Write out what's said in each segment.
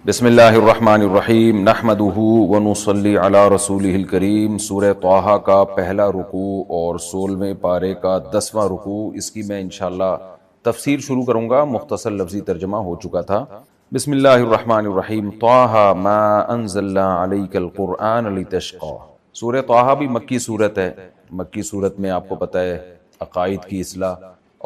بسم اللہ الرحمن الرحیم نحمدہ ونصلی علی رسولہ الکریم۔ سورہ طٰہٰ کا پہلا رکوع اور 16ویں پارے کا 10واں رکوع، اس کی میں انشاءاللہ تفسیر شروع کروں گا۔ مختصر لفظی ترجمہ ہو چکا تھا۔ بسم اللہ الرحمن الرحیم۔ طٰہٰ ما انزلنا علیک القرآن لتشقی۔ سورہ طٰہٰ بھی مکی صورت ہے۔ مکی صورت میں آپ کو پتہ ہے عقائد کی اصلاح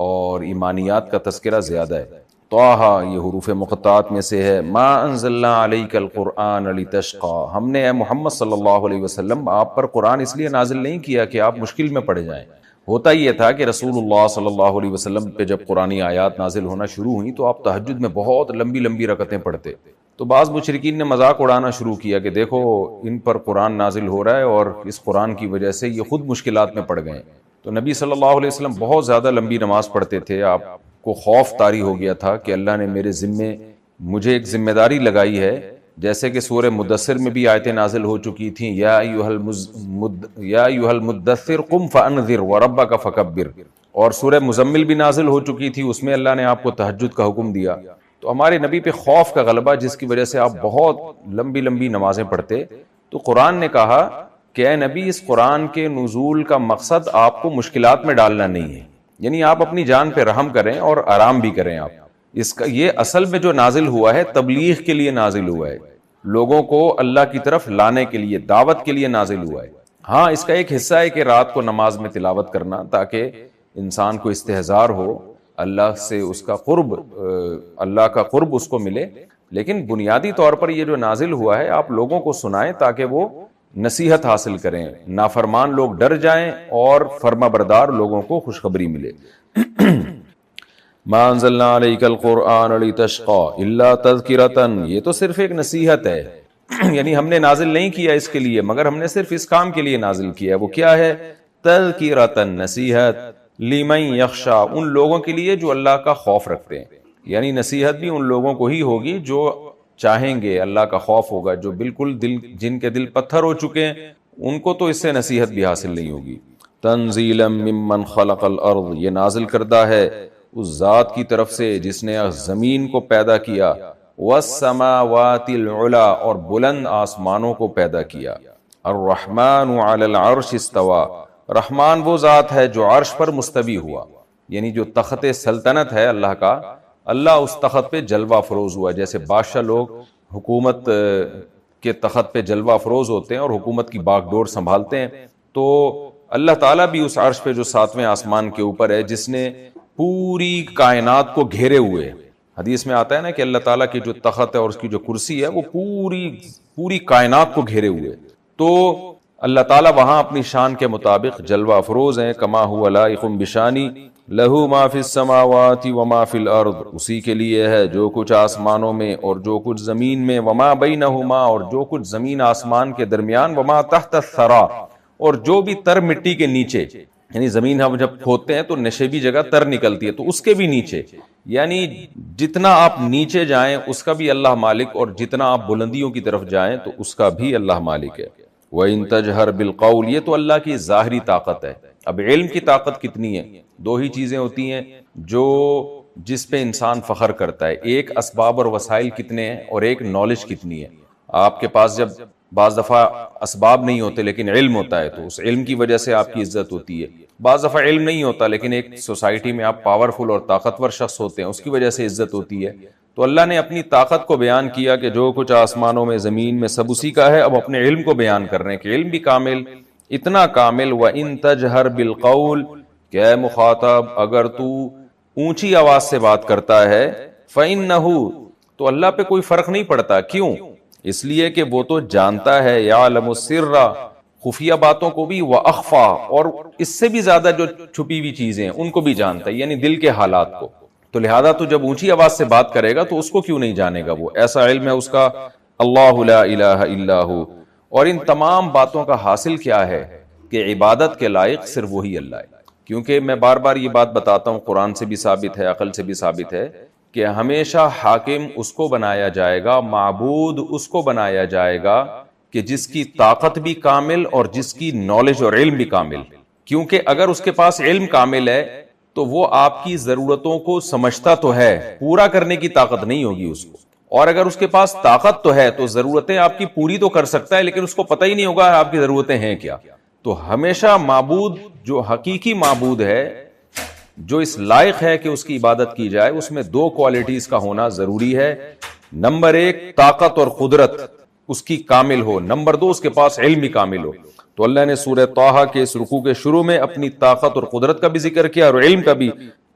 اور ایمانیات کا تذکرہ زیادہ ہے۔ طٰہٰ یہ حروف مقطعات میں سے ہے۔ ما انزلنا علیک القرآن لتشقی، ہم نے اے محمد صلی اللہ علیہ وسلم آپ پر قرآن اس لیے نازل نہیں کیا کہ آپ مشکل میں پڑ جائیں۔ ہوتا یہ تھا کہ رسول اللہ صلی اللہ علیہ وسلم پہ جب قرآنی آیات نازل ہونا شروع ہوئیں تو آپ تہجد میں بہت لمبی لمبی رکعتیں پڑھتے، تو بعض مشرکین نے مذاق اڑانا شروع کیا کہ دیکھو ان پر قرآن نازل ہو رہا ہے اور اس قرآن کی وجہ سے یہ خود مشکلات میں پڑ گئے۔ تو نبی صلی اللہ علیہ وسلم بہت زیادہ لمبی نماز پڑھتے تھے۔ آپ کو خوف طاری ہو گیا تھا کہ اللہ نے میرے ذمے مجھے ایک ذمہ داری لگائی ہے، جیسے کہ سورہ مدثر میں بھی آیتیں نازل ہو چکی تھیں، یا ایھا المدثر قم فانذر وربک فکبر، اور سورہ مزمل بھی نازل ہو چکی تھی، اس میں اللہ نے آپ کو تہجد کا حکم دیا۔ تو ہمارے نبی پہ خوف کا غلبہ، جس کی وجہ سے آپ بہت لمبی لمبی نمازیں پڑھتے، تو قرآن نے کہا کہ اے نبی اس قرآن کے نزول کا مقصد آپ کو مشکلات میں ڈالنا نہیں ہے، یعنی آپ اپنی جان پہ رحم کریں اور آرام بھی کریں۔ آپ اس کا یہ اصل میں جو نازل ہوا ہے تبلیغ کے لیے نازل ہوا ہے، لوگوں کو اللہ کی طرف لانے کے لیے، دعوت کے لیے نازل ہوا ہے۔ ہاں اس کا ایک حصہ ہے کہ رات کو نماز میں تلاوت کرنا تاکہ انسان کو استحضار ہو، اللہ سے اس کا قرب، اللہ کا قرب اس کو ملے، لیکن بنیادی طور پر یہ جو نازل ہوا ہے آپ لوگوں کو سنائیں تاکہ وہ نصیحت حاصل کریں، نافرمان لوگ ڈر جائیں اور فرما بردار لوگوں کو خوشخبری ملے۔ ما انزلنا علیک القرآن لتشقی الا تذکرۃ، یہ تو صرف ایک نصیحت ہے، یعنی ہم نے نازل نہیں کیا اس کے لیے، مگر ہم نے صرف اس کام کے لیے نازل کیا ہے۔ وہ کیا ہے؟ تذکرۃ، نصیحت، لمن یخشی، ان لوگوں کے لیے جو اللہ کا خوف رکھتے ہیں، یعنی نصیحت بھی ان لوگوں کو ہی ہوگی جو چاہیں گے اللہ کا خوف ہوگا، جو بالکل جن کے دل پتھر ہو چکے ہیں ان کو تو اس سے نصیحت بھی حاصل نہیں ہوگی۔ تنزیلا ممن خلق الارض، یہ نازل کردہ ہے اس ذات کی طرف سے جس نے زمین کو پیدا کیا، والسماوات العلی، اور بلند آسمانوں کو پیدا کیا۔ الرحمن علی العرش استوى، رحمان وہ ذات ہے جو عرش پر مستوی ہوا، یعنی جو تخت سلطنت ہے اللہ کا، اللہ اس تخت پہ جلوہ افروز ہوا۔ جیسے بادشاہ لوگ حکومت کے تخت پہ جلوہ افروز ہوتے ہیں اور حکومت کی باغ ڈور سنبھالتے ہیں، تو اللہ تعالیٰ بھی اس عرش پہ جو 7ویں آسمان کے اوپر ہے، جس نے پوری کائنات کو گھیرے ہوئے، حدیث میں آتا ہے نا کہ اللہ تعالیٰ کی جو تخت ہے اور اس کی جو کرسی ہے وہ پوری کائنات کو گھیرے ہوئے، تو اللہ تعالیٰ وہاں اپنی شان کے مطابق جلوہ افروز ہیں۔ کما هو لائق بشانی لہو ما فی السماوات وما فی الارض، اسی کے لیے ہے جو کچھ آسمانوں میں اور جو کچھ زمین میں، وما بینہما، اور جو کچھ زمین آسمان کے درمیان، وما تحت الثری، اور جو بھی تر مٹی کے نیچے، یعنی زمین ہم جب کھودتے ہیں تو نشیبی جگہ تر نکلتی ہے، تو اس کے بھی نیچے، یعنی جتنا آپ نیچے جائیں اس کا بھی اللہ مالک، اور جتنا آپ بلندیوں کی طرف جائیں تو اس کا بھی اللہ مالک ہے۔ وَإِن تَجْهَرْ بِالْقَوْلِ، یہ تو اللہ کی ظاہری طاقت ہے۔ اب علم کی طاقت کتنی ہے؟ دو ہی چیزیں ہوتی ہیں جس پہ انسان فخر کرتا ہے، ایک اسباب اور وسائل کتنے ہیں، اور ایک نالج کتنی ہے۔ آپ کے پاس جب بعض دفعہ اسباب نہیں ہوتے لیکن علم ہوتا ہے تو اس علم کی وجہ سے آپ کی عزت ہوتی ہے، بعض دفعہ علم نہیں ہوتا لیکن ایک سوسائٹی میں آپ پاورفل اور طاقتور شخص ہوتے ہیں، اس کی وجہ سے عزت ہوتی ہے۔ تو اللہ نے اپنی طاقت کو بیان کیا کہ جو کچھ آسمانوں میں زمین میں سب اسی کا ہے، اب اپنے علم کو بیان کر رہے ہیں کہ علم بھی کامل، اتنا کامل۔ وَإِن تَجْهَرْ بِالْقَوْلِ، کہ اے مخاطب اگر تو اونچی آواز سے بات کرتا ہے، فَإِنَّهُ، تو اللہ پہ کوئی فرق نہیں پڑتا۔ کیوں؟ اس لیے کہ وہ تو جانتا ہے، يَعْلَمُ السِّرَّ، خفیہ باتوں کو بھی، وَأَخْفَى، اور اس سے بھی زیادہ جو چھپی ہوئی چیزیں ہیں ان کو بھی جانتا ہے، یعنی دل کے حالات کو۔ تو لہذا تو جب اونچی آواز سے بات کرے گا تو اس کو کیوں نہیں جانے گا؟ وہ ایسا علم ہے اس کا، اللہ لا الہ الا ہو۔ اور ان تمام باتوں کا حاصل کیا ہے کہ عبادت کے لائق صرف وہی اللہ ہے، کیونکہ میں بار بار یہ بات بتاتا ہوں، قرآن سے بھی ثابت ہے، عقل سے بھی ثابت ہے کہ ہمیشہ حاکم اس کو بنایا جائے گا، معبود اس کو بنایا جائے گا کہ جس کی طاقت بھی کامل اور جس کی نالج اور علم بھی کامل، کیونکہ اگر اس کے پاس علم کامل ہے تو وہ آپ کی ضرورتوں کو سمجھتا تو ہے، پورا کرنے کی طاقت نہیں ہوگی اس کو، اور اگر اس کے پاس طاقت تو ہے تو ضرورتیں آپ کی پوری تو کر سکتا ہے، لیکن اس کو پتہ ہی نہیں ہوگا آپ کی ضرورتیں ہیں کیا. تو ہمیشہ معبود جو حقیقی معبود ہے، جو اس لائق ہے کہ اس کی عبادت کی جائے، اس میں دو کوالٹیز کا ہونا ضروری ہے. نمبر ایک، طاقت اور قدرت اس کی کامل ہو. نمبر دو، اس کے پاس علم بھی کامل ہو. تو اللہ نے سورہ طٰہٰ کے اس رکوع کے شروع میں اپنی طاقت اور قدرت کا بھی ذکر کیا اور علم کا بھی.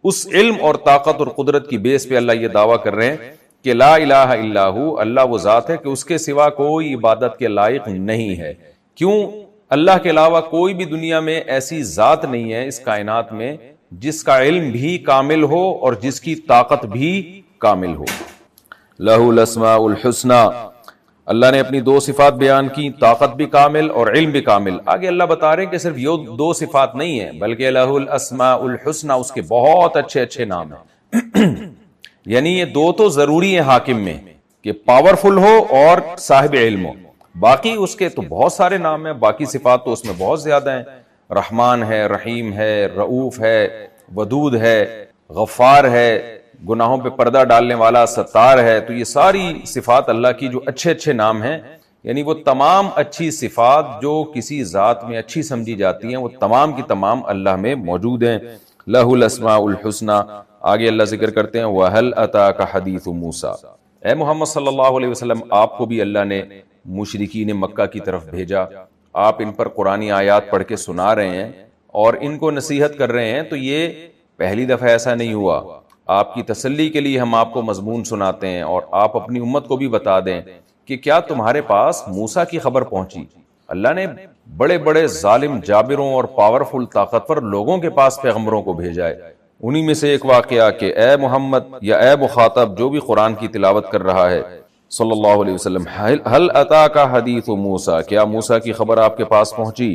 اس علم اور طاقت اور قدرت کی بیس پہ اللہ یہ دعویٰ کر رہے ہیں کہ لا الہ الا ہو، اللہ وہ ذات ہے کہ اس کے سوا کوئی عبادت کے لائق نہیں ہے. کیوں؟ اللہ کے علاوہ کوئی بھی دنیا میں ایسی ذات نہیں ہے اس کائنات میں جس کا علم بھی کامل ہو اور جس کی طاقت بھی کامل ہو. لہ الاسماء الحسنی، اللہ نے اپنی دو صفات بیان کی، طاقت بھی کامل اور علم بھی کامل. آگے اللہ بتا رہے ہیں کہ صرف یہ دو صفات نہیں ہیں بلکہ لہ الاسماء الحسنی، اس کے بہت اچھے اچھے نام ہیں. یعنی یہ دو تو ضروری ہیں حاکم میں کہ پاورفل ہو اور صاحب علم ہو. باقی اس کے تو بہت سارے نام ہیں، باقی صفات تو اس میں بہت زیادہ ہیں. رحمان ہے، رحیم ہے، رؤوف ہے، ودود ہے، غفار ہے، گناہوں پہ پردہ ڈالنے والا، ستار ہے. تو یہ ساری صفات اللہ کی جو اچھے اچھے نام ہیں، یعنی وہ تمام اچھی صفات جو کسی ذات میں اچھی سمجھی جاتی ہیں وہ تمام کی تمام اللہ میں موجود ہیں. لہ الاسماء الحسنی. آگے اللہ ذکر کرتے ہیں وَهَلْ أَتَاكَ حَدِيثُ مُوسَىٰ. اے محمد صلی اللہ علیہ وسلم، آپ کو بھی اللہ نے مشرکین مکہ کی طرف بھیجا. آپ ان پر قرآنی آیات پڑھ کے سنا رہے ہیں اور ان کو نصیحت کر رہے ہیں. تو یہ پہلی دفعہ ایسا نہیں ہوا. آپ کی تسلی کے لیے ہم آپ کو مضمون سناتے ہیں اور آپ اپنی امت کو بھی بتا دیں کہ کیا تمہارے پاس موسیٰ کی خبر پہنچی. اللہ نے بڑے بڑے ظالم جابروں اور پاورفل طاقتور لوگوں کے پاس پیغمبروں کو بھیجا ہے. انہی میں سے ایک واقعہ کہ اے محمد یا اے مخاطب جو بھی قرآن کی تلاوت کر رہا ہے صلی اللہ علیہ وسلم، ہل اتاک حدیث موسیٰ، کیا موسیٰ کی خبر آپ کے پاس پہنچی.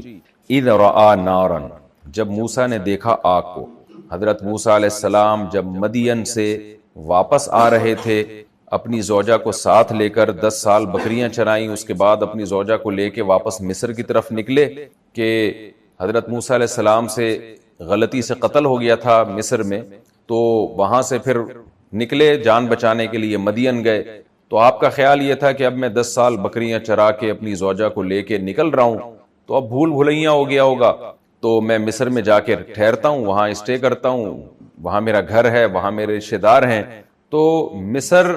اذ رآ نارا، جب موسیٰ نے دیکھا آگ کو. حضرت موسیٰ علیہ السلام جب مدین سے واپس آ رہے تھے اپنی زوجہ کو ساتھ لے کر، 10 سال بکریاں چرائیں، اس کے بعد اپنی زوجہ کو لے کے واپس مصر کی طرف نکلے کہ حضرت موسیٰ علیہ السلام سے غلطی سے قتل ہو گیا تھا مصر میں. تو وہاں سے پھر نکلے جان بچانے کے لیے مدین گئے. تو آپ کا خیال یہ تھا کہ اب میں 10 سال بکریاں چرا کے اپنی زوجہ کو لے کے نکل رہا ہوں تو اب بھول بھلیاں ہو گیا ہوگا، تو میں مصر میں جا کے ٹھہرتا ہوں، وہاں اسٹے کرتا ہوں، وہاں میرا گھر ہے، وہاں میرے رشتہ دار ہیں. تو مصر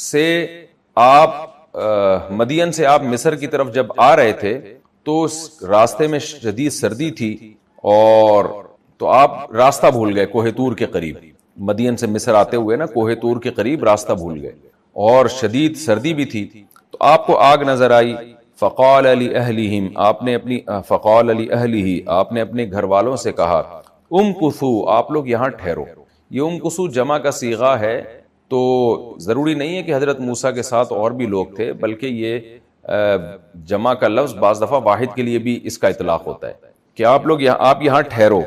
سے آپ مدین سے آپ مصر کی طرف جب آ رہے تھے تو راستے میں شدید سردی تھی اور تو آپ راستہ بھول گئے. کوہ طور کے قریب مدین سے مصر آتے ہوئے نا کوہ طور کے قریب راستہ بھول گئے اور شدید سردی بھی تھی. تو آپ کو آگ نظر آئی. فقال لأہلہم، فقال لأہلہ، آپ نے اپنے گھر والوں سے کہا امکثوا، آپ لوگ یہاں ٹھہرو. یہ امکثوا جمع کا صیغہ ہے، تو ضروری نہیں ہے کہ حضرت موسیٰ کے ساتھ اور بھی لوگ تھے، بلکہ یہ جمع کا لفظ بعض دفعہ واحد کے لیے بھی اس کا اطلاق ہوتا ہے کہ آپ یہاں ٹھہرو.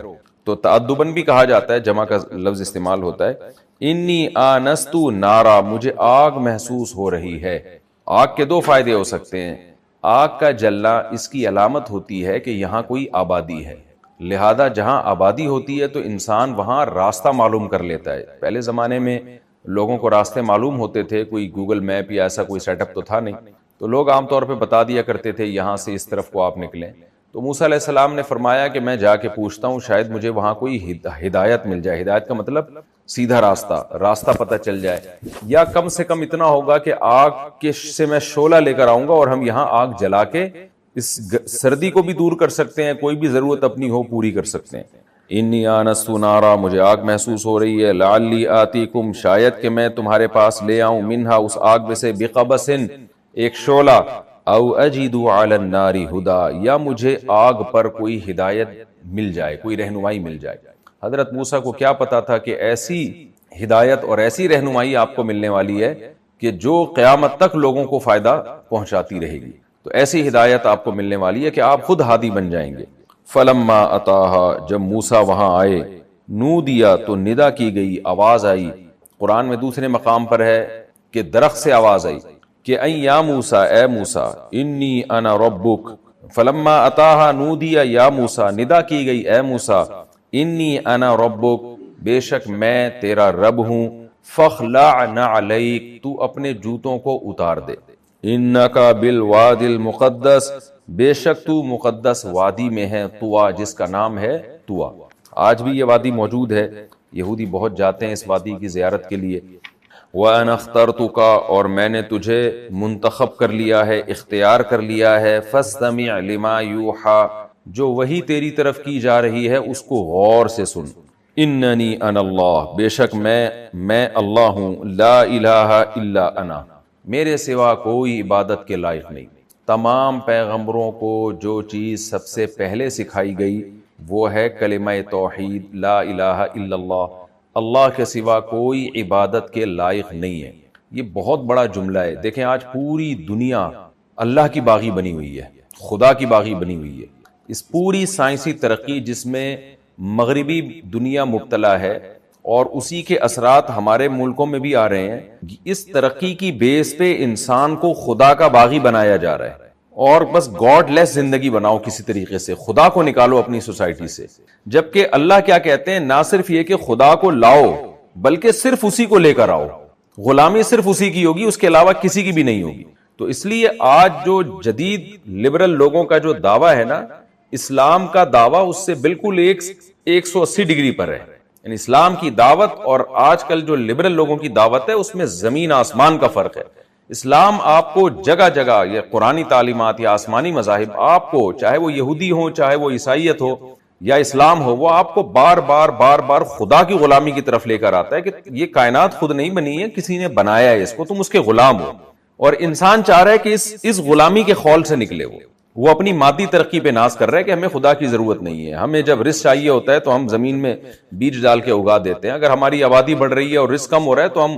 تو تعدباً بھی کہا جاتا ہے، جمع کا لفظ استعمال ہوتا ہے. انی آنست نارا، مجھے آگ محسوس ہو رہی ہے. آگ کے دو فائدے ہو سکتے ہیں. آگ کا جلنا اس کی علامت ہوتی ہے کہ یہاں کوئی آبادی ہے، لہذا جہاں آبادی ہوتی ہے تو انسان وہاں راستہ معلوم کر لیتا ہے. پہلے زمانے میں لوگوں کو راستے معلوم ہوتے تھے، کوئی گوگل میپ یا ایسا کوئی سیٹ اپ تو تھا نہیں، تو لوگ عام طور پہ بتا دیا کرتے تھے یہاں سے اس طرف کو آپ نکلیں. تو موسیٰ علیہ السلام نے فرمایا کہ میں جا کے پوچھتا ہوں، شاید مجھے وہاں کوئی ہدایت مل جائے. ہدایت کا مطلب سیدھا راستہ پتہ چل جائے، یا کم سے کم اتنا ہوگا کہ آگ کے سے میں شعلہ لے کر آؤں گا اور ہم یہاں آگ جلا کے اس سردی کو بھی دور کر سکتے ہیں، کوئی بھی ضرورت اپنی ہو پوری کر سکتے ہیں. انی آنست نارا، مجھے آگ محسوس ہو رہی ہے. لعلی آتیکم، شاید کہ میں تمہارے پاس لے آؤں، منہا، اس آگ میں سے، بقبس، ایک شعلہ، او اجد علی النار ہدی، یا مجھے آگ پر کوئی ہدایت مل جائے، کوئی رہنمائی مل جائے. حضرت موسیٰ کو کیا پتا تھا کہ ایسی ہدایت اور ایسی رہنمائی آپ کو ملنے والی ہے کہ جو قیامت تک لوگوں کو فائدہ پہنچاتی رہے گی. تو ایسی ہدایت آپ کو ملنے والی ہے کہ آپ خود ہادی بن جائیں گے. فلما اتاہا، جب موسیٰ وہاں آئے، نودیا، تو ندا کی گئی، آواز آئی. قرآن میں دوسرے مقام پر ہے کہ درخت سے آواز آئی کہ اے یا موسیٰ، اے موسیٰ، انی انا ربک. فلما اتاہا نودیا یا موسیٰ، ندا کی گئی اے موسیٰ، انی انا ربک، بے شک میں تیرا رب ہوں. فخلع نعلیک، تو اپنے جوتوں کو اتار دے، انک بالوادی المقدس، بے شک تو مقدس وادی میں ہے، طوا، جس کا نام ہے طوا۔ آج بھی یہ وادی موجود ہے، یہودی بہت جاتے ہیں اس وادی کی زیارت کے لیے۔ وَأَنَا اخْتَرْتُكَ، اور میں نے تجھے منتخب کر لیا ہے، اختیار کر لیا ہے، فَاسْتَمِعْ لِمَا يُوحَىٰ، جو وہی تیری طرف کی جا رہی ہے اس کو غور سے سن۔ اِنَّنِي أَنَا اللَّهُ، بے شک میں اللہ ہوں، لا الہ الا انا، میرے سوا کوئی عبادت کے لائق نہیں۔ تمام پیغمبروں کو جو چیز سب سے پہلے سکھائی گئی وہ ہے کلمہ توحید، لا الہ الا اللہ، اللہ کے سوا کوئی عبادت کے لائق نہیں ہے۔ یہ بہت بڑا جملہ ہے۔ دیکھیں آج پوری دنیا اللہ کی باغی بنی ہوئی ہے، خدا کی باغی بنی ہوئی ہے۔ اس پوری سائنسی ترقی جس میں مغربی دنیا مبتلا ہے اور اسی کے اثرات ہمارے ملکوں میں بھی آ رہے ہیں، اس ترقی کی بیس پہ انسان کو خدا کا باغی بنایا جا رہا ہے، اور بس گاڈ لیس زندگی بناؤ، کسی طریقے سے خدا کو نکالو اپنی سوسائٹی سے۔ جبکہ اللہ کیا کہتے ہیں، نہ صرف یہ کہ خدا کو لاؤ بلکہ صرف اسی کو لے کر آؤ، غلامی صرف اسی کی ہوگی، اس کے علاوہ کسی کی بھی نہیں ہوگی۔ تو اس لیے آج جو جدید لبرل لوگوں کا جو دعویٰ ہے نا، اسلام کا دعویٰ اس سے بالکل 180 ڈگری پر ہے۔ یعنی اسلام کی دعوت اور آج کل جو لبرل لوگوں کی دعوت ہے اس میں زمین آسمان کا فرق ہے۔ اسلام آپ کو جگہ جگہ یہ قرآنی تعلیمات یا آسمانی مذاہب آپ کو، چاہے وہ یہودی ہو، چاہے وہ عیسائیت ہو یا اسلام ہو، وہ آپ کو بار بار خدا کی غلامی کی طرف لے کر آتا ہے کہ یہ کائنات خود نہیں بنی ہے، کسی نے بنایا ہے اس کو، تم اس کے غلام ہو۔ اور انسان چاہ رہا ہے کہ اس غلامی کے خول سے نکلے۔ وہ اپنی مادی ترقی پہ ناز کر رہا ہے کہ ہمیں خدا کی ضرورت نہیں ہے، ہمیں جب رزق چاہیے ہوتا ہے تو ہم زمین میں بیج ڈال کے اگا دیتے ہیں، اگر ہماری آبادی بڑھ رہی ہے اور رزق کم ہو رہا ہے تو ہم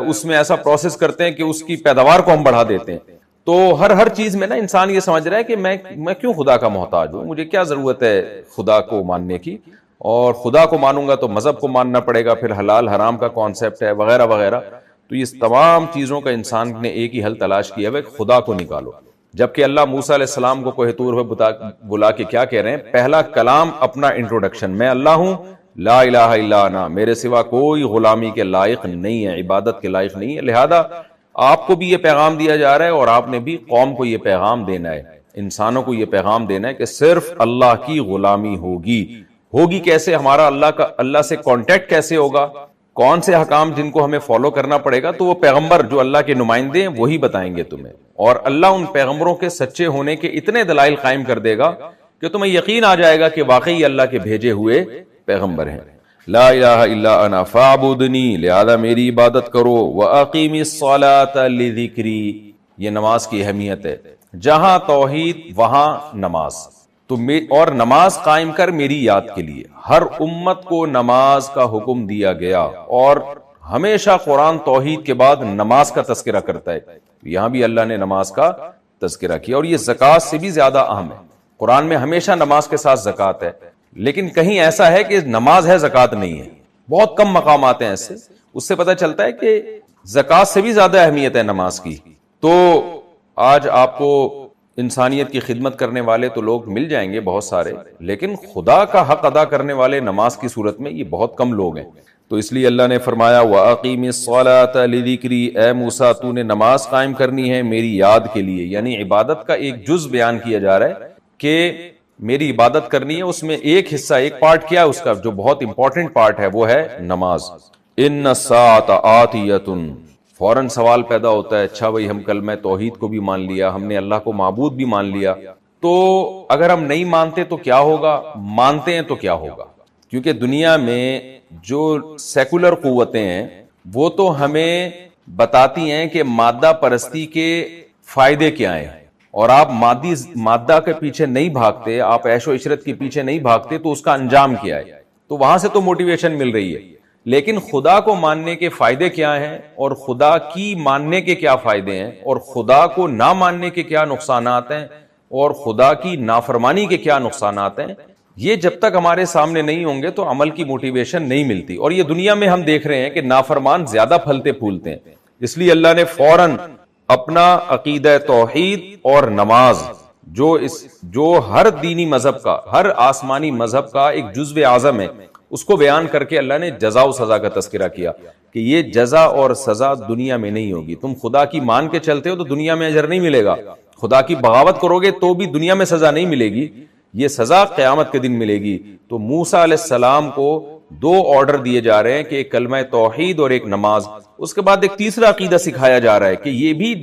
اس میں ایسا پروسیس کرتے ہیں کہ اس کی پیداوار کو ہم بڑھا دیتے ہیں۔ تو ہر چیز میں نا انسان یہ سمجھ رہا ہے کہ میں کیوں خدا کا محتاج ہوں، مجھے کیا ضرورت ہے خدا کو ماننے کی، اور خدا کو مانوں گا تو مذہب کو ماننا پڑے گا، پھر حلال حرام کا کانسیپٹ ہے وغیرہ وغیرہ۔ تو یہ تمام چیزوں کا انسان نے ایک ہی حل تلاش کیا ہے، خدا کو نکالو۔ جبکہ اللہ موسیٰ علیہ السلام کو کوہ طور پہ بلا کے کیا کہہ رہے ہیں، پہلا کلام اپنا انٹروڈکشن، میں اللہ ہوں، لا الہ الا انا، میرے سوا کوئی غلامی کے لائق نہیں ہے، عبادت کے لائق نہیں ہے۔ لہذا آپ کو بھی یہ پیغام دیا جا رہا ہے اور آپ نے بھی قوم کو یہ پیغام دینا ہے، انسانوں کو یہ پیغام دینا ہے کہ صرف اللہ کی غلامی ہوگی کیسے، ہمارا اللہ سے کانٹیکٹ کیسے ہوگا، کون سے حکام جن کو ہمیں فالو کرنا پڑے گا، تو وہ پیغمبر جو اللہ کے نمائندے ہیں وہی بتائیں گے تمہیں، اور اللہ ان پیغمبروں کے سچے ہونے کے اتنے دلائل قائم کر دے گا کہ تمہیں یقین آ جائے گا کہ واقعی اللہ کے بھیجے ہوئے پیغمبر ہیں۔ لا الہ الا انا فاعبدنی، لہذا میری عبادت کرو، واقیم الصلاۃ لذکری، یہ نماز کی اہمیت ہے، جہاں توحید وہاں نماز، تو اور نماز قائم کر میری یاد کے لیے۔ ہر امت کو نماز کا حکم دیا گیا، اور ہمیشہ قرآن توحید کے بعد نماز کا تذکرہ کرتا ہے، یہاں بھی اللہ نے نماز کا تذکرہ کیا، اور یہ زکوٰۃ سے بھی زیادہ اہم ہے۔ قرآن میں ہمیشہ نماز کے ساتھ زکوٰۃ ہے، لیکن کہیں ایسا ہے کہ نماز ہے زکوٰۃ نہیں ہے، بہت کم مقامات ہیں ایسے۔ اس سے پتہ چلتا ہے کہ زکوٰۃ سے بھی زیادہ اہمیت ہے نماز کی۔ تو آج آپ کو انسانیت کی خدمت کرنے والے تو لوگ مل جائیں گے بہت سارے، لیکن خدا کا حق ادا کرنے والے نماز کی صورت میں یہ بہت کم لوگ ہیں۔ تو اس لیے اللہ نے فرمایا وَأَقِيمِ الصَّلَاةَ لِذِكْرِي، اے موسیٰ تو نے نماز قائم کرنی ہے میری یاد کے لیے، یعنی عبادت کا ایک جز بیان کیا جا رہا ہے کہ میری عبادت کرنی ہے، اس میں ایک حصہ، ایک پارٹ کیا ہے اس کا جو بہت امپورٹنٹ پارٹ ہے، وہ ہے نماز۔ إِنَّ السَّاعَةَ آتِيَةٌ، فوراً سوال پیدا ہوتا ہے، اچھا بھائی ہم کلمہ توحید کو بھی مان لیا، ہم نے اللہ کو معبود بھی مان لیا، تو اگر ہم نہیں مانتے تو کیا ہوگا، مانتے ہیں تو کیا ہوگا؟ کیونکہ دنیا میں جو سیکولر قوتیں ہیں وہ تو ہمیں بتاتی ہیں کہ مادہ پرستی کے فائدے کیا ہیں، اور آپ مادہ کے پیچھے نہیں بھاگتے، آپ عیش و عشرت کے پیچھے نہیں بھاگتے تو اس کا انجام کیا ہے، تو وہاں سے تو موٹیویشن مل رہی ہے۔ لیکن خدا کو ماننے کے فائدے کیا ہیں، اور خدا کی ماننے کے کیا فائدے ہیں، اور خدا کو نہ ماننے کے کیا نقصانات ہیں، اور خدا کی نافرمانی کے کیا نقصانات ہیں، یہ جب تک ہمارے سامنے نہیں ہوں گے تو عمل کی موٹیویشن نہیں ملتی۔ اور یہ دنیا میں ہم دیکھ رہے ہیں کہ نافرمان زیادہ پھلتے پھولتے ہیں، اس لیے اللہ نے فوراً اپنا عقیدہ توحید اور نماز جو ہر دینی مذہب کا، ہر آسمانی مذہب کا ایک جزو اعظم ہے، اس کو بیان کر کے اللہ نے جزا و سزا کا تذکرہ کیا کہ یہ جزا اور سزا دنیا میں نہیں ہوگی. تم خدا کی مان کے چلتے ہو تو دنیا میں اجر نہیں ملے گا, خدا کی بغاوت کرو گے تو بھی دنیا میں سزا نہیں ملے گی, یہ سزا قیامت کے دن ملے گی. تو موسیٰ علیہ السلام کو 2 آرڈر دیے جا رہے ہیں کہ ایک کلمہ توحید اور ایک نماز. اس کے بعد ایک تیسرا عقیدہ سکھایا جا رہا ہے کہ یہ بھی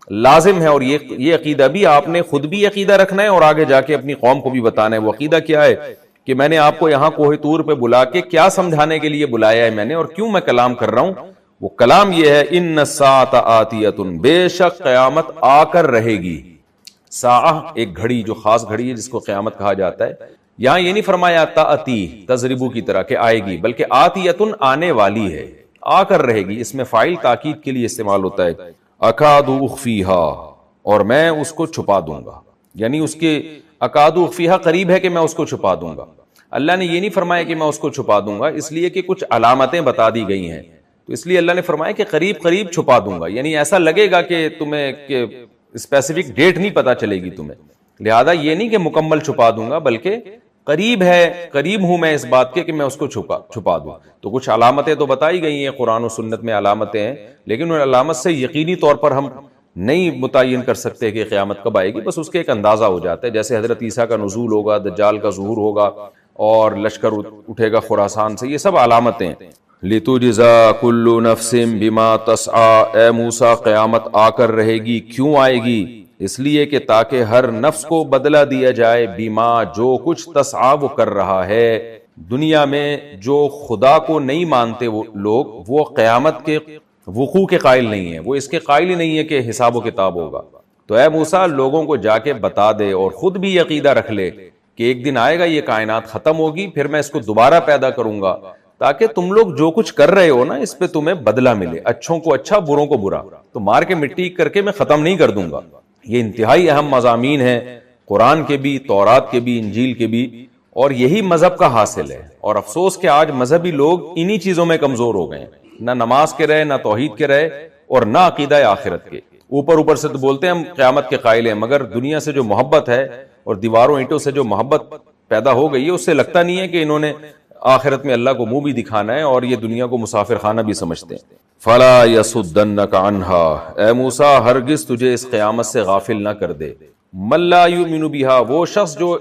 لازم ہے, اور یہ عقیدہ بھی آپ نے خود بھی عقیدہ رکھنا ہے اور آگے جا کے اپنی قوم کو بھی بتانا ہے. وہ عقیدہ کیا ہے کہ میں نے آپ کو یہاں کوہ طور پہ بلا کے کیا سمجھانے کے لیے بلایا ہے میں نے, اور کیوں میں کلام کر رہا ہوں. وہ کلام یہ ہے ان الساعۃ آتیۃ, بے شک قیامت آ کر رہے گی. ساعہ ایک گھڑی جو خاص گھڑی ہے جس کو قیامت کہا جاتا ہے. یہاں یہ نہیں فرمایا تأتی تضربو کی طرح کہ آئے گی, بلکہ آتیۃ آنے والی ہے, آ کر رہے گی. اس میں فاعل تاکید کے لیے استعمال ہوتا ہے. اکاد اخفیہا, اور میں اس کو چھپا دوں گا, یعنی اس کے اکاد اخفیہا قریب ہے کہ میں اس کو چھپا دوں گا. اللہ نے یہ نہیں فرمایا کہ میں اس کو چھپا دوں گا, اس لیے کہ کچھ علامتیں بتا دی گئی ہیں, تو اس لیے اللہ نے فرمایا کہ قریب قریب چھپا دوں گا. یعنی ایسا لگے گا کہ تمہیں کہ اسپیسیفک ڈیٹ نہیں پتا چلے گی تمہیں, لہذا یہ نہیں کہ مکمل چھپا دوں گا بلکہ قریب ہے, قریب ہوں میں اس بات کے کہ میں اس کو چھپا دوں. تو کچھ علامتیں تو بتائی گئی ہیں قرآن و سنت میں علامتیں ہیں, لیکن ان علامت سے یقینی طور پر ہم نہیں متعین کر سکتے کہ قیامت کب آئے گی, بس اس کے ایک اندازہ ہو جاتا ہے. جیسے حضرت عیسیٰ کا نزول ہوگا, دجال کا ظہور ہوگا, اور لشکر اٹھے گا خراسان سے, یہ سب علامتیں ہیں. لِتُجْزَا كُلُّ نَفْسٍ بِمَا تَسْعَىٰ, اے موسیٰ قیامت آ کر رہے گی, کیوں آئے گی؟ اس لیے کہ تاکہ ہر نفس کو بدلہ دیا جائے, بیما جو کچھ تسعیٰ وہ کر رہا ہے. دنیا میں جو خدا کو نہیں مانتے وہ لوگ, وہ قیامت کے وقوع کے قائل نہیں ہیں, وہ اس کے قائل ہی نہیں ہے کہ حساب و کتاب ہوگا. تو اے موسیٰ لوگوں کو جا کے بتا دے, اور خود بھی عقیدہ رکھ لے کہ ایک دن آئے گا یہ کائنات ختم ہوگی, پھر میں اس کو دوبارہ پیدا کروں گا, تاکہ تم لوگ جو کچھ کر رہے ہو نا اس پہ تمہیں بدلہ ملے, اچھوں کو اچھا بروں کو برا, تو مار کے مٹی کر کے میں ختم نہیں کر دوں گا. یہ انتہائی اہم مضامین ہیں قرآن کے بھی, تورات کے بھی, انجیل کے بھی, اور یہی مذہب کا حاصل ہے. اور افسوس کہ آج مذہبی لوگ انہی چیزوں میں کمزور ہو گئے ہیں, نہ نماز کے رہے, نہ توحید کے رہے, اور نہ عقیدہ آخرت کے. اوپر سے تو بولتے ہیں ہم قیامت کے قائل ہیں, مگر دنیا سے جو محبت ہے اور دیواروں اینٹوں سے جو محبت پیدا ہو گئی ہے, اس سے لگتا نہیں ہے کہ انہوں نے آخرت میں اللہ کو منہ بھی دکھانا ہے, اور یہ دنیا کو مسافر خانہ بھی سمجھتے ہیں. فلا یصدنک عنہا, اے موسیٰ ہرگز تجھے اس قیامت سے غافل نہ کر دے. من لا یؤمن بہا, وہ شخص جو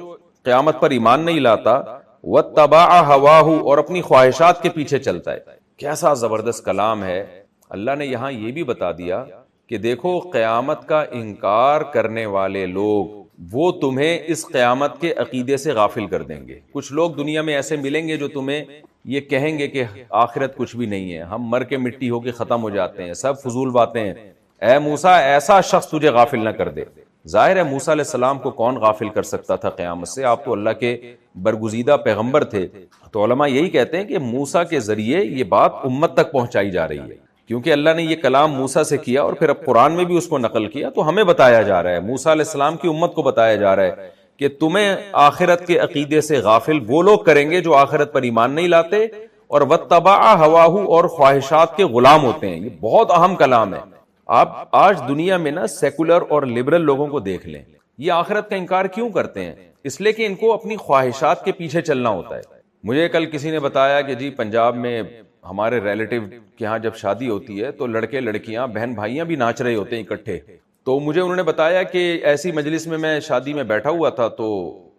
قیامت پر ایمان نہیں لاتا, واتبع ہواہ, اور اپنی خواہشات کے پیچھے چلتا ہے. کیسا زبردست کلام ہے. اللہ نے یہاں یہ بھی بتا دیا کہ دیکھو قیامت کا انکار کرنے والے لوگ وہ تمہیں اس قیامت کے عقیدے سے غافل کر دیں گے. کچھ لوگ دنیا میں ایسے ملیں گے جو تمہیں یہ کہیں گے کہ آخرت کچھ بھی نہیں ہے, ہم مر کے مٹی ہو کے ختم ہو جاتے ہیں, سب فضول باتیں ہیں. اے موسیٰ ایسا شخص تجھے غافل نہ کر دے. ظاہر ہے موسیٰ علیہ السلام کو کون غافل کر سکتا تھا قیامت سے, آپ تو اللہ کے برگزیدہ پیغمبر تھے. تو علماء یہی کہتے ہیں کہ موسیٰ کے ذریعے یہ بات امت تک پہنچائی جا رہی ہے, کیونکہ اللہ نے یہ کلام موسیٰ سے کیا اور پھر اب قرآن میں بھی اس کو نقل کیا, تو ہمیں بتایا جا رہا ہے, موسیٰ علیہ السلام کی امت کو بتایا جا رہا ہے کہ تمہیں آخرت کے عقیدے سے غافل وہ لوگ کریں گے جو آخرت پر ایمان نہیں لاتے اور واتبع ہواہ, اور خواہشات کے غلام ہوتے ہیں. یہ بہت اہم کلام ہے. آپ آج دنیا میں نا سیکولر اور لبرل لوگوں کو دیکھ لیں, یہ آخرت کا انکار کیوں کرتے ہیں؟ اس لیے کہ ان کو اپنی خواہشات کے پیچھے چلنا ہوتا ہے. مجھے کل کسی نے بتایا کہ جی پنجاب میں ہمارے ریلیٹیو کے ہاں جب شادی ہوتی ہے تو لڑکے لڑکیاں بہن بھائیاں بھی ناچ رہے ہوتے ہیں اکٹھے. تو مجھے انہوں نے بتایا کہ ایسی مجلس میں شادی میں بیٹھا ہوا تھا, تو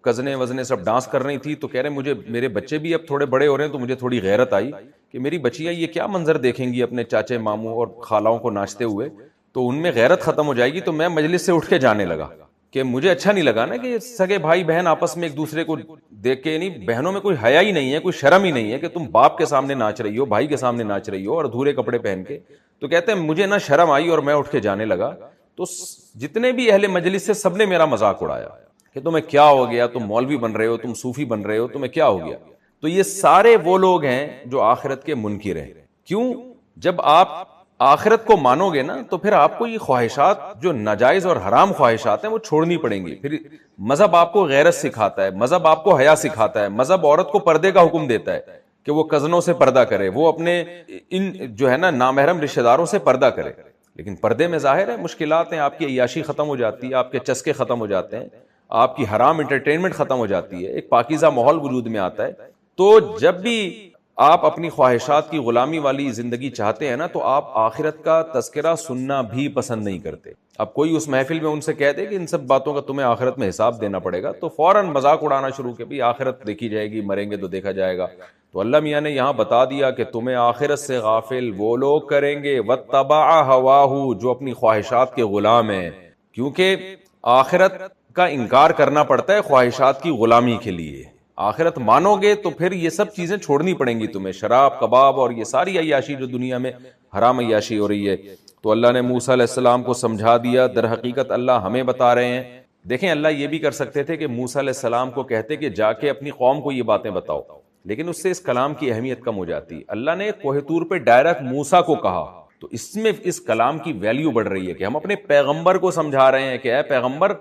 کزنیں وزنیں سب ڈانس کر رہی تھی, تو کہہ رہے مجھے میرے بچے بھی اب تھوڑے بڑے ہو رہے ہیں, تو مجھے تھوڑی غیرت آئی کہ میری بچیاں یہ کیا منظر دیکھیں گی اپنے چاچے ماموں اور خالاؤں کو ناچتے ہوئے, تو ان میں غیرت ختم ہو جائے گی. تو میں مجلس سے اٹھ کے جانے لگا کہ مجھے اچھا نہیں لگا نا کہ سگے بھائی بہن آپس میں ایک دوسرے کو دیکھ کے, نہیں بہنوں میں کوئی حیا ہی نہیں ہے, کوئی شرم ہی نہیں ہے کہ تم باپ کے سامنے ناچ رہی ہو, بھائی کے سامنے ناچ رہی ہو اور ادھورے کپڑے پہن کے. تو کہتے ہیں مجھے نہ شرم آئی اور میں اٹھ کے جانے لگا. تو جتنے بھی اہل مجلس سے سب نے میرا مذاق اڑایا کہ تمہیں کیا ہو گیا, تم مولوی بن رہے ہو, تم صوفی بن رہے ہو, تمہیں کیا ہو گیا. تو یہ سارے وہ لوگ ہیں جو آخرت کے منکر ہیں. کیوں؟ جب آپ آخرت کو مانو گے نا تو پھر آپ کو یہ خواہشات جو ناجائز اور حرام خواہشات ہیں وہ چھوڑنی پڑیں گی. پھر مذہب آپ کو غیرت سکھاتا ہے, مذہب آپ کو حیا سکھاتا ہے, مذہب عورت کو پردے کا حکم دیتا ہے کہ وہ کزنوں سے پردہ کرے, وہ اپنے ان جو ہے نا نامحرم رشتہ داروں سے پردہ کرے. لیکن پردے میں ظاہر ہے مشکلات ہیں, آپ کی عیاشی ختم ہو جاتی ہے, آپ کے چسکے ختم ہو جاتے ہیں, آپ کی حرام انٹرٹینمنٹ ختم ہو جاتی ہے, ایک پاکیزہ ماحول وجود میں آتا ہے. تو جب بھی آپ اپنی خواہشات کی غلامی والی زندگی چاہتے ہیں نا، تو آپ آخرت کا تذکرہ سننا بھی پسند نہیں کرتے. اب کوئی اس محفل میں ان سے کہہ دے کہ ان سب باتوں کا تمہیں آخرت میں حساب دینا پڑے گا، تو فوراً مذاق اڑانا شروع کہ بھی آخرت دیکھی جائے گی، مریں گے تو دیکھا جائے گا. تو اللہ میاں نے یہاں بتا دیا کہ تمہیں آخرت سے غافل وہ لوگ کریں گے وَاتَّبَعَ هَوَاهُ، جو اپنی خواہشات کے غلام ہیں. کیونکہ آخرت کا انکار کرنا پڑتا ہے خواہشات کی غلامی کے لیے. آخرت مانو گے تو پھر یہ سب چیزیں چھوڑنی پڑیں گی تمہیں، شراب، کباب اور یہ ساری عیاشی جو دنیا میں حرام عیاشی ہو رہی ہے. تو اللہ نے موسیٰ علیہ السلام کو سمجھا دیا. در حقیقت اللہ ہمیں بتا رہے ہیں. دیکھیں اللہ یہ بھی کر سکتے تھے کہ موسیٰ علیہ السلام کو کہتے کہ جا کے اپنی قوم کو یہ باتیں بتاؤ، لیکن اس سے اس کلام کی اہمیت کم ہو جاتی. اللہ نے کوہ طور پہ ڈائریکٹ موسیٰ کو کہا، تو اس میں اس کلام کی ویلیو بڑھ رہی ہے کہ ہم اپنے پیغمبر کو سمجھا رہے ہیں کہ اے پیغمبر،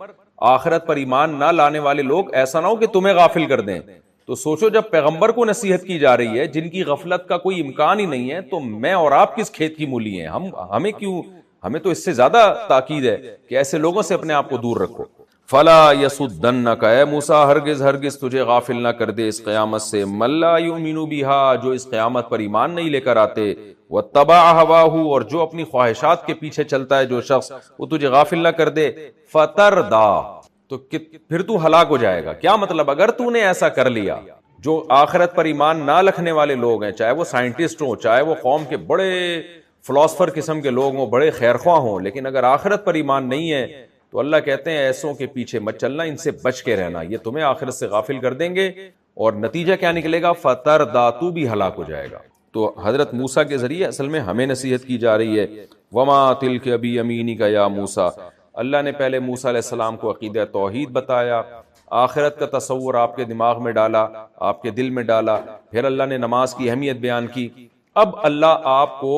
آخرت پر ایمان نہ لانے والے لوگ ایسا نہ ہو کہ تمہیں غافل کر دیں. تو سوچو جب پیغمبر کو نصیحت کی جا رہی ہے جن کی غفلت کا کوئی امکان ہی نہیں ہے، تو میں اور آپ کس کھیت کی مولی ہیں؟ ہمیں تو اس سے زیادہ تاکید ہے کہ ایسے لوگوں سے اپنے آپ کو دور رکھو. فلا یصدنک، اے موسیٰ ہرگز ہرگز تجھے غافل نہ کر دے اس قیامت سے، من لا یؤمن بہا، جو اس قیامت پر ایمان نہیں لے کر آتے، واتبع ہواہ، اور جو اپنی خواہشات کے پیچھے چلتا ہے جو شخص، وہ تجھے غافل نہ کر دے. فتردا، تو پھر تو ہلاک ہو جائے گا. کیا مطلب؟ اگر تو نے ایسا کر لیا، جو آخرت پر ایمان نہ رکھنے والے لوگ ہیں، چاہے وہ سائنٹسٹ ہوں، چاہے وہ قوم کے بڑے فلاسفر قسم کے لوگ ہوں، بڑے خیرخواہ ہوں، لیکن اگر آخرت پر ایمان نہیں ہے تو اللہ کہتے ہیں ایسوں کے پیچھے مت چلنا، ان سے بچ کے رہنا، یہ تمہیں آخرت سے غافل کر دیں گے. اور نتیجہ کیا نکلے گا؟ فتردا، تو بھی ہلاک ہو جائے گا. تو حضرت موسیٰ کے ذریعے اصل میں ہمیں نصیحت کی جا رہی ہے. وما تلک بیمینک یا موسیٰ، اللہ نے پہلے موسیٰ علیہ السلام کو عقیدہ توحید بتایا، آخرت کا تصور آپ کے دماغ میں ڈالا، آپ کے دل میں ڈالا، پھر اللہ نے نماز کی اہمیت بیان کی. اب اللہ آپ کو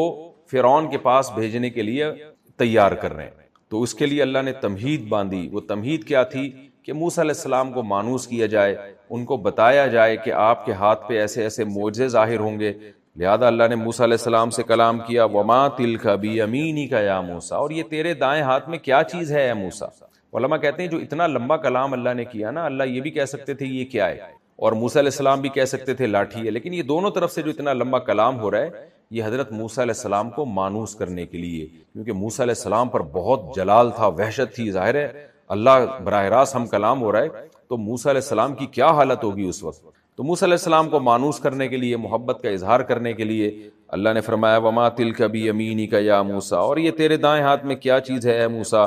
فرعون کے پاس بھیجنے کے لیے تیار کر رہے ہیں. تو اس کے لیے اللہ نے تمہید باندھی. وہ تمہید کیا تھی؟ کہ موسیٰ علیہ السلام کو مانوس کیا جائے، ان کو بتایا جائے کہ آپ کے ہاتھ پہ ایسے ایسے معجزے ظاہر ہوں گے. لہذا اللہ نے موسیٰ علیہ السلام سے کلام کیا، وما تلک بیمینک یا موسیٰ، اور یہ تیرے دائیں ہاتھ میں کیا چیز ہے اے موسیٰ. علماء کہتے ہیں جو اتنا لمبا کلام اللہ نے کیا نا، اللہ یہ بھی کہہ سکتے تھے یہ کیا ہے، اور موسیٰ علیہ السلام بھی کہہ سکتے تھے لاٹھی ہے، لیکن یہ دونوں طرف سے جو اتنا لمبا کلام ہو رہا ہے یہ حضرت موسیٰ علیہ السلام کو مانوس کرنے کے لیے، کیونکہ موسیٰ علیہ السلام پر بہت جلال تھا، وحشت تھی. ظاہر ہے اللہ براہ راست ہم کلام ہو رہا ہے تو موسیٰ علیہ السلام کی کیا حالت ہوگی اس وقت. تو موسیٰ علیہ السلام کو مانوس کرنے کے لیے، محبت کا اظہار کرنے کے لیے اللہ نے فرمایا وما تلک بیمینک یا موسیٰ، اور یہ تیرے دائیں ہاتھ میں کیا چیز ہے اے موسیٰ.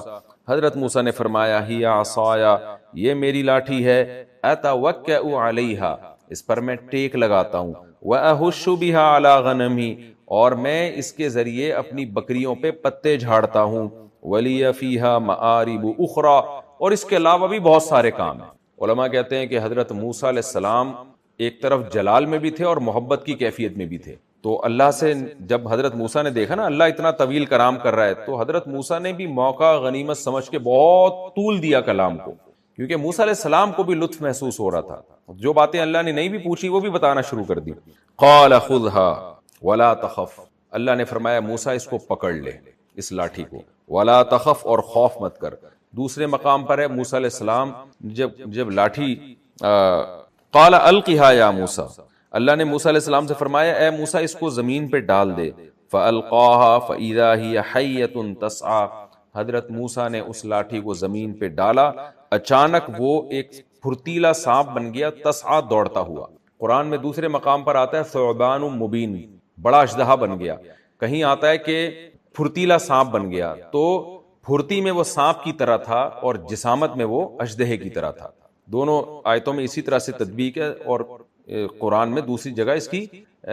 حضرت موسیٰ نے فرمایا ہی عصایا، یہ میری لاٹھی ہے، اتوکئ علیہا، اس پر میں ٹیک لگاتا ہوں، واہش بہا علی غنمی، اور میں اس کے ذریعے اپنی بکریوں پہ پتے جھاڑتا ہوں، ولی فیہا مآرب اخری، اور اس کے علاوہ بھی بہت سارے کام ہیں. علماء کہتے ہیں کہ حضرت موسیٰ علیہ السلام ایک طرف جلال میں بھی تھے اور محبت کی کیفیت میں بھی تھے. تو اللہ سے جب حضرت موسیٰ نے دیکھا نا اللہ اتنا طویل کلام کر رہا ہے، تو حضرت موسیٰ نے بھی موقع غنیمت سمجھ کے بہت طول دیا کلام کو، کیونکہ موسیٰ علیہ السلام کو بھی لطف محسوس ہو رہا تھا. جو باتیں اللہ نے نہیں بھی پوچھی وہ بھی بتانا شروع کر دی. قال خذها ولا تخف، اللہ نے فرمایا موسیٰ اس کو پکڑ لے، اس لاٹھی کو، ولا تخف، اور خوف مت کر. دوسرے مقام پر ہے موسیٰ علیہ السلام جب لاٹھی قال القها یا موسیٰ، اللہ نے موسیٰ علیہ السلام سے فرمایا اے موسیٰ اس کو زمین پہ ڈال دے. فالقاها فاذا هي حیۃ تسعى، حضرت موسیٰ نے اس لاٹھی کو زمین پہ ڈالا، اچانک وہ ایک پھرتیلا سانپ بن گیا، تسعى دوڑتا ہوا. قرآن میں دوسرے مقام پر آتا ہے ثعبان مبین، بڑا اژدہا بن گیا. کہیں آتا ہے کہ پھرتیلا سانپ بن گیا، تو پھرتی میں وہ سانپ کی طرح تھا اور جسامت میں وہ اژدہے کی طرح تھا. دونوں آیتوں میں اسی طرح سے تطبیق ہے، اور قرآن میں دوسری جگہ اس کی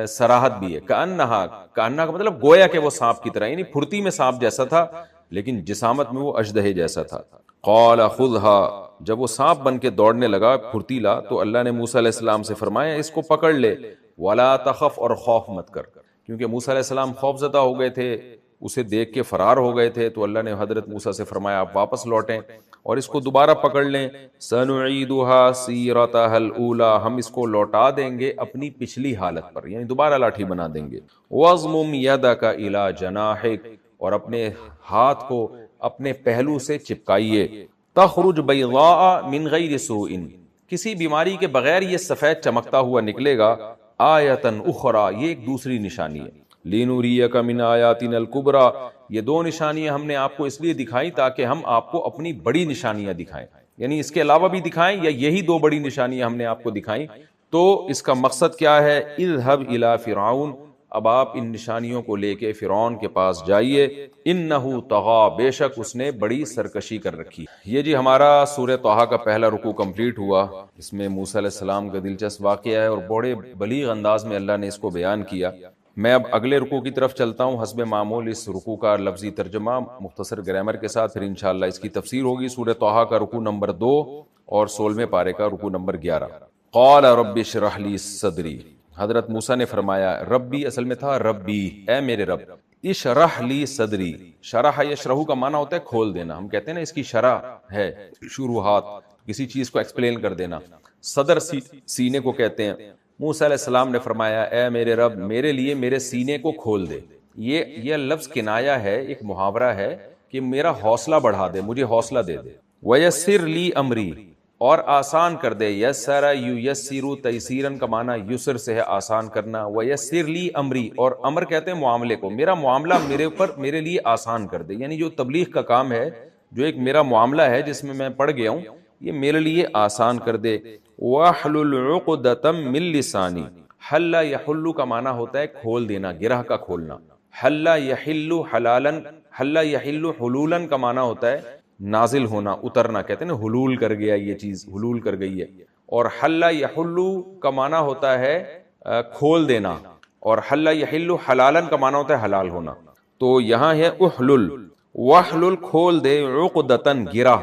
صراحت بھی ہے. کأنہا کا مطلب گویا کہ وہ سانپ کی طرح، یعنی پھرتی میں سانپ جیسا تھا لیکن جسامت میں وہ اژدہے جیسا تھا. قال خذها، جب وہ سانپ بن کے دوڑنے لگا پھرتیلا، تو اللہ نے موسیٰ علیہ السلام سے فرمایا اس کو پکڑ لے، ولا تخف، اور خوف مت کر. کیونکہ موسیٰ علیہ السلام خوف زدہ ہو گئے تھے، اسے دیکھ کے فرار ہو گئے تھے. تو اللہ نے حضرت موسیٰ سے فرمایا آپ واپس لوٹیں اور اس کو دوبارہ پکڑ لیں. سنعیدها سیرتها الاولی، ہم اس کو لوٹا دیں گے اپنی پچھلی حالت پر، یعنی دوبارہ لاٹھی بنا دیں گے. واضمم یدک الی جناحک، اور اپنے ہاتھ کو اپنے پہلو سے چپکائیے. تخرج بیضاء من غیر سوء، کسی بیماری کے بغیر یہ سفید چمکتا ہوا نکلے گا. آیتن اخرى، یہ ایک دوسری نشانی ہے، لنریک من آیاتنا الکبریٰ، یہ دو نشانیاں ہم نے آپ کو اس لیے دکھائی تاکہ ہم آپ کو اپنی بڑی نشانیاں دکھائیں، یعنی اس کے علاوہ بھی دکھائیں یا یہی دو بڑی نشانیاں ہم نے آپ کو دکھائیں۔ تو اس کا مقصد کیا ہے؟ اذهب الى فرعون، اب آپ ان نشانیوں کو لے کے فرعون کے پاس جائیے، انہ طغی، بے شک اس نے بڑی سرکشی کر رکھی۔ یہ جی ہمارا سورہ طٰہٰ کا پہلا رکوع کمپلیٹ ہوا، اس میں موسیٰ علیہ السلام کا دلچسپ واقعہ ہے اور بڑے بلیغ انداز میں اللہ نے اس کو بیان کیا۔ میں اب اگلے رکوع کی طرف چلتا ہوں، حسب معمول اس رکوع کا لفظی ترجمہ مختصر گرامر کے ساتھ، پھر انشاءاللہ اس کی تفسیر ہوگی۔ سورہ طٰہٰ کا رکوع نمبر 2 اور 16ویں پارے کا رکوع نمبر 11۔ قال رب اشرح لی صدری، حضرت موسیٰ نے فرمایا، ربی اصل میں تھا ربی، اے میرے رب، اشرح لی صدری، شرح یشرح کا معنی ہوتا ہے کھول دینا، ہم کہتے ہیں نا اس کی شرح ہے شروحات، کسی چیز کو ایکسپلین کر دینا، صدر سینے کو کہتے ہیں۔ موسیٰ علیہ السلام نے فرمایا، اے میرے رب، میرے لیے میرے سینے کو کھول دے۔ یہ لفظ کنایہ ہے، ایک محاورہ ہے کہ میرا حوصلہ بڑھا دے، مجھے حوصلہ دے دے۔ ویسر لی امری، اور آسان کر دے، یسر یسر تیسیرن کا معنی یسر سے ہے آسان کرنا، ویسر لی امری، اور امر کہتے ہیں معاملے کو، میرا معاملہ میرے اوپر میرے لیے آسان کر دے، یعنی جو تبلیغ کا کام ہے، جو ایک میرا معاملہ ہے جس میں میں پڑ گیا ہوں، یہ میرے لیے آسان کر دے۔ وَاحْلُلْ عُقْدَةً مِّن لِّسَانِی، حل یحل کا معنی ہوتا ہے کھول دینا، گرہ کا کھولنا، حل یحل حلالا، حل یحل حلولا کا معنی ہوتا ہے نازل ہونا، اترنا، کہتے ہیں نا حلول کر گیا، یہ چیز حلول کر گئی ہے، اور حل یحل کا معنی ہوتا ہے کھول دینا، اور حل یحل حلالا کا معنی ہوتا ہے حلال ہونا۔ تو یہاں ہے احلل، واحلل کھول دے، عقدتن گرہ،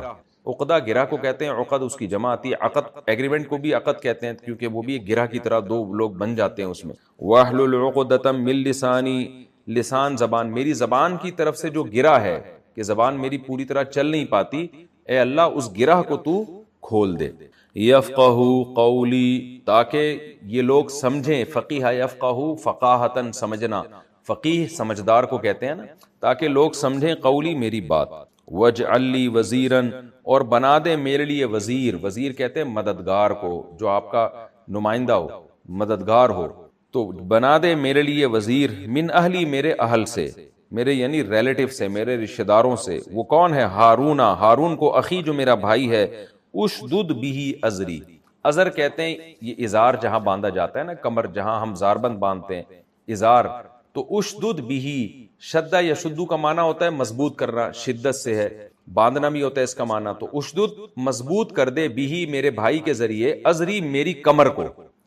عقدہ گرہ کو کہتے ہیں، عقد اس کی جمع آتی ہے، عقد ایگریمنٹ کو بھی عقد کہتے ہیں کیونکہ وہ بھی ایک گرہ کی طرح دو لوگ بن جاتے ہیں اس میں۔ واحلل عقدۃ من لسانی، لسان زبان، میری زبان کی طرف سے جو گرہ ہے کہ زبان میری پوری طرح چل نہیں پاتی، اے اللہ اس گرہ کو تو کھول دے۔ یفقہوا قولی، تاکہ یہ لوگ سمجھیں، فقیہ یفقہوا فقاہتاً سمجھنا، فقیہ سمجھدار کو کہتے ہیں نا، تاکہ لوگ سمجھیں قولی میری بات۔ وَاجْعَلْ لِي وَزِيرًا، اور بنا دے میرے لیے وزیر، وزیر کہتے ہیں مددگار کو، جو آپ کا نمائندہ ہو، مددگار ہو، تو بنا دے میرے لیے وزیر، من اہلی، میرے اہل سے، میرے یعنی ریلیٹو سے، میرے رشتہ داروں سے۔ وہ کون ہے؟ ہارون، ہارون کو، اخی جو میرا بھائی ہے، اشدد بھی ازری، ازر کہتے ہیں یہ ازار جہاں باندھا جاتا ہے نا، کمر جہاں ہم زاربند باندھتے ہیں، ازار، تو اشدد بھی، شدہ یا شدو کا معنی ہوتا ہے مضبوط کرنا، شدت سے ہے، باندھنا بھی ہوتا ہے اس کا معنی، تو اشدد مضبوط کر دے، بھی میرے بھائی کے ذریعے، ازری میری کمر کو،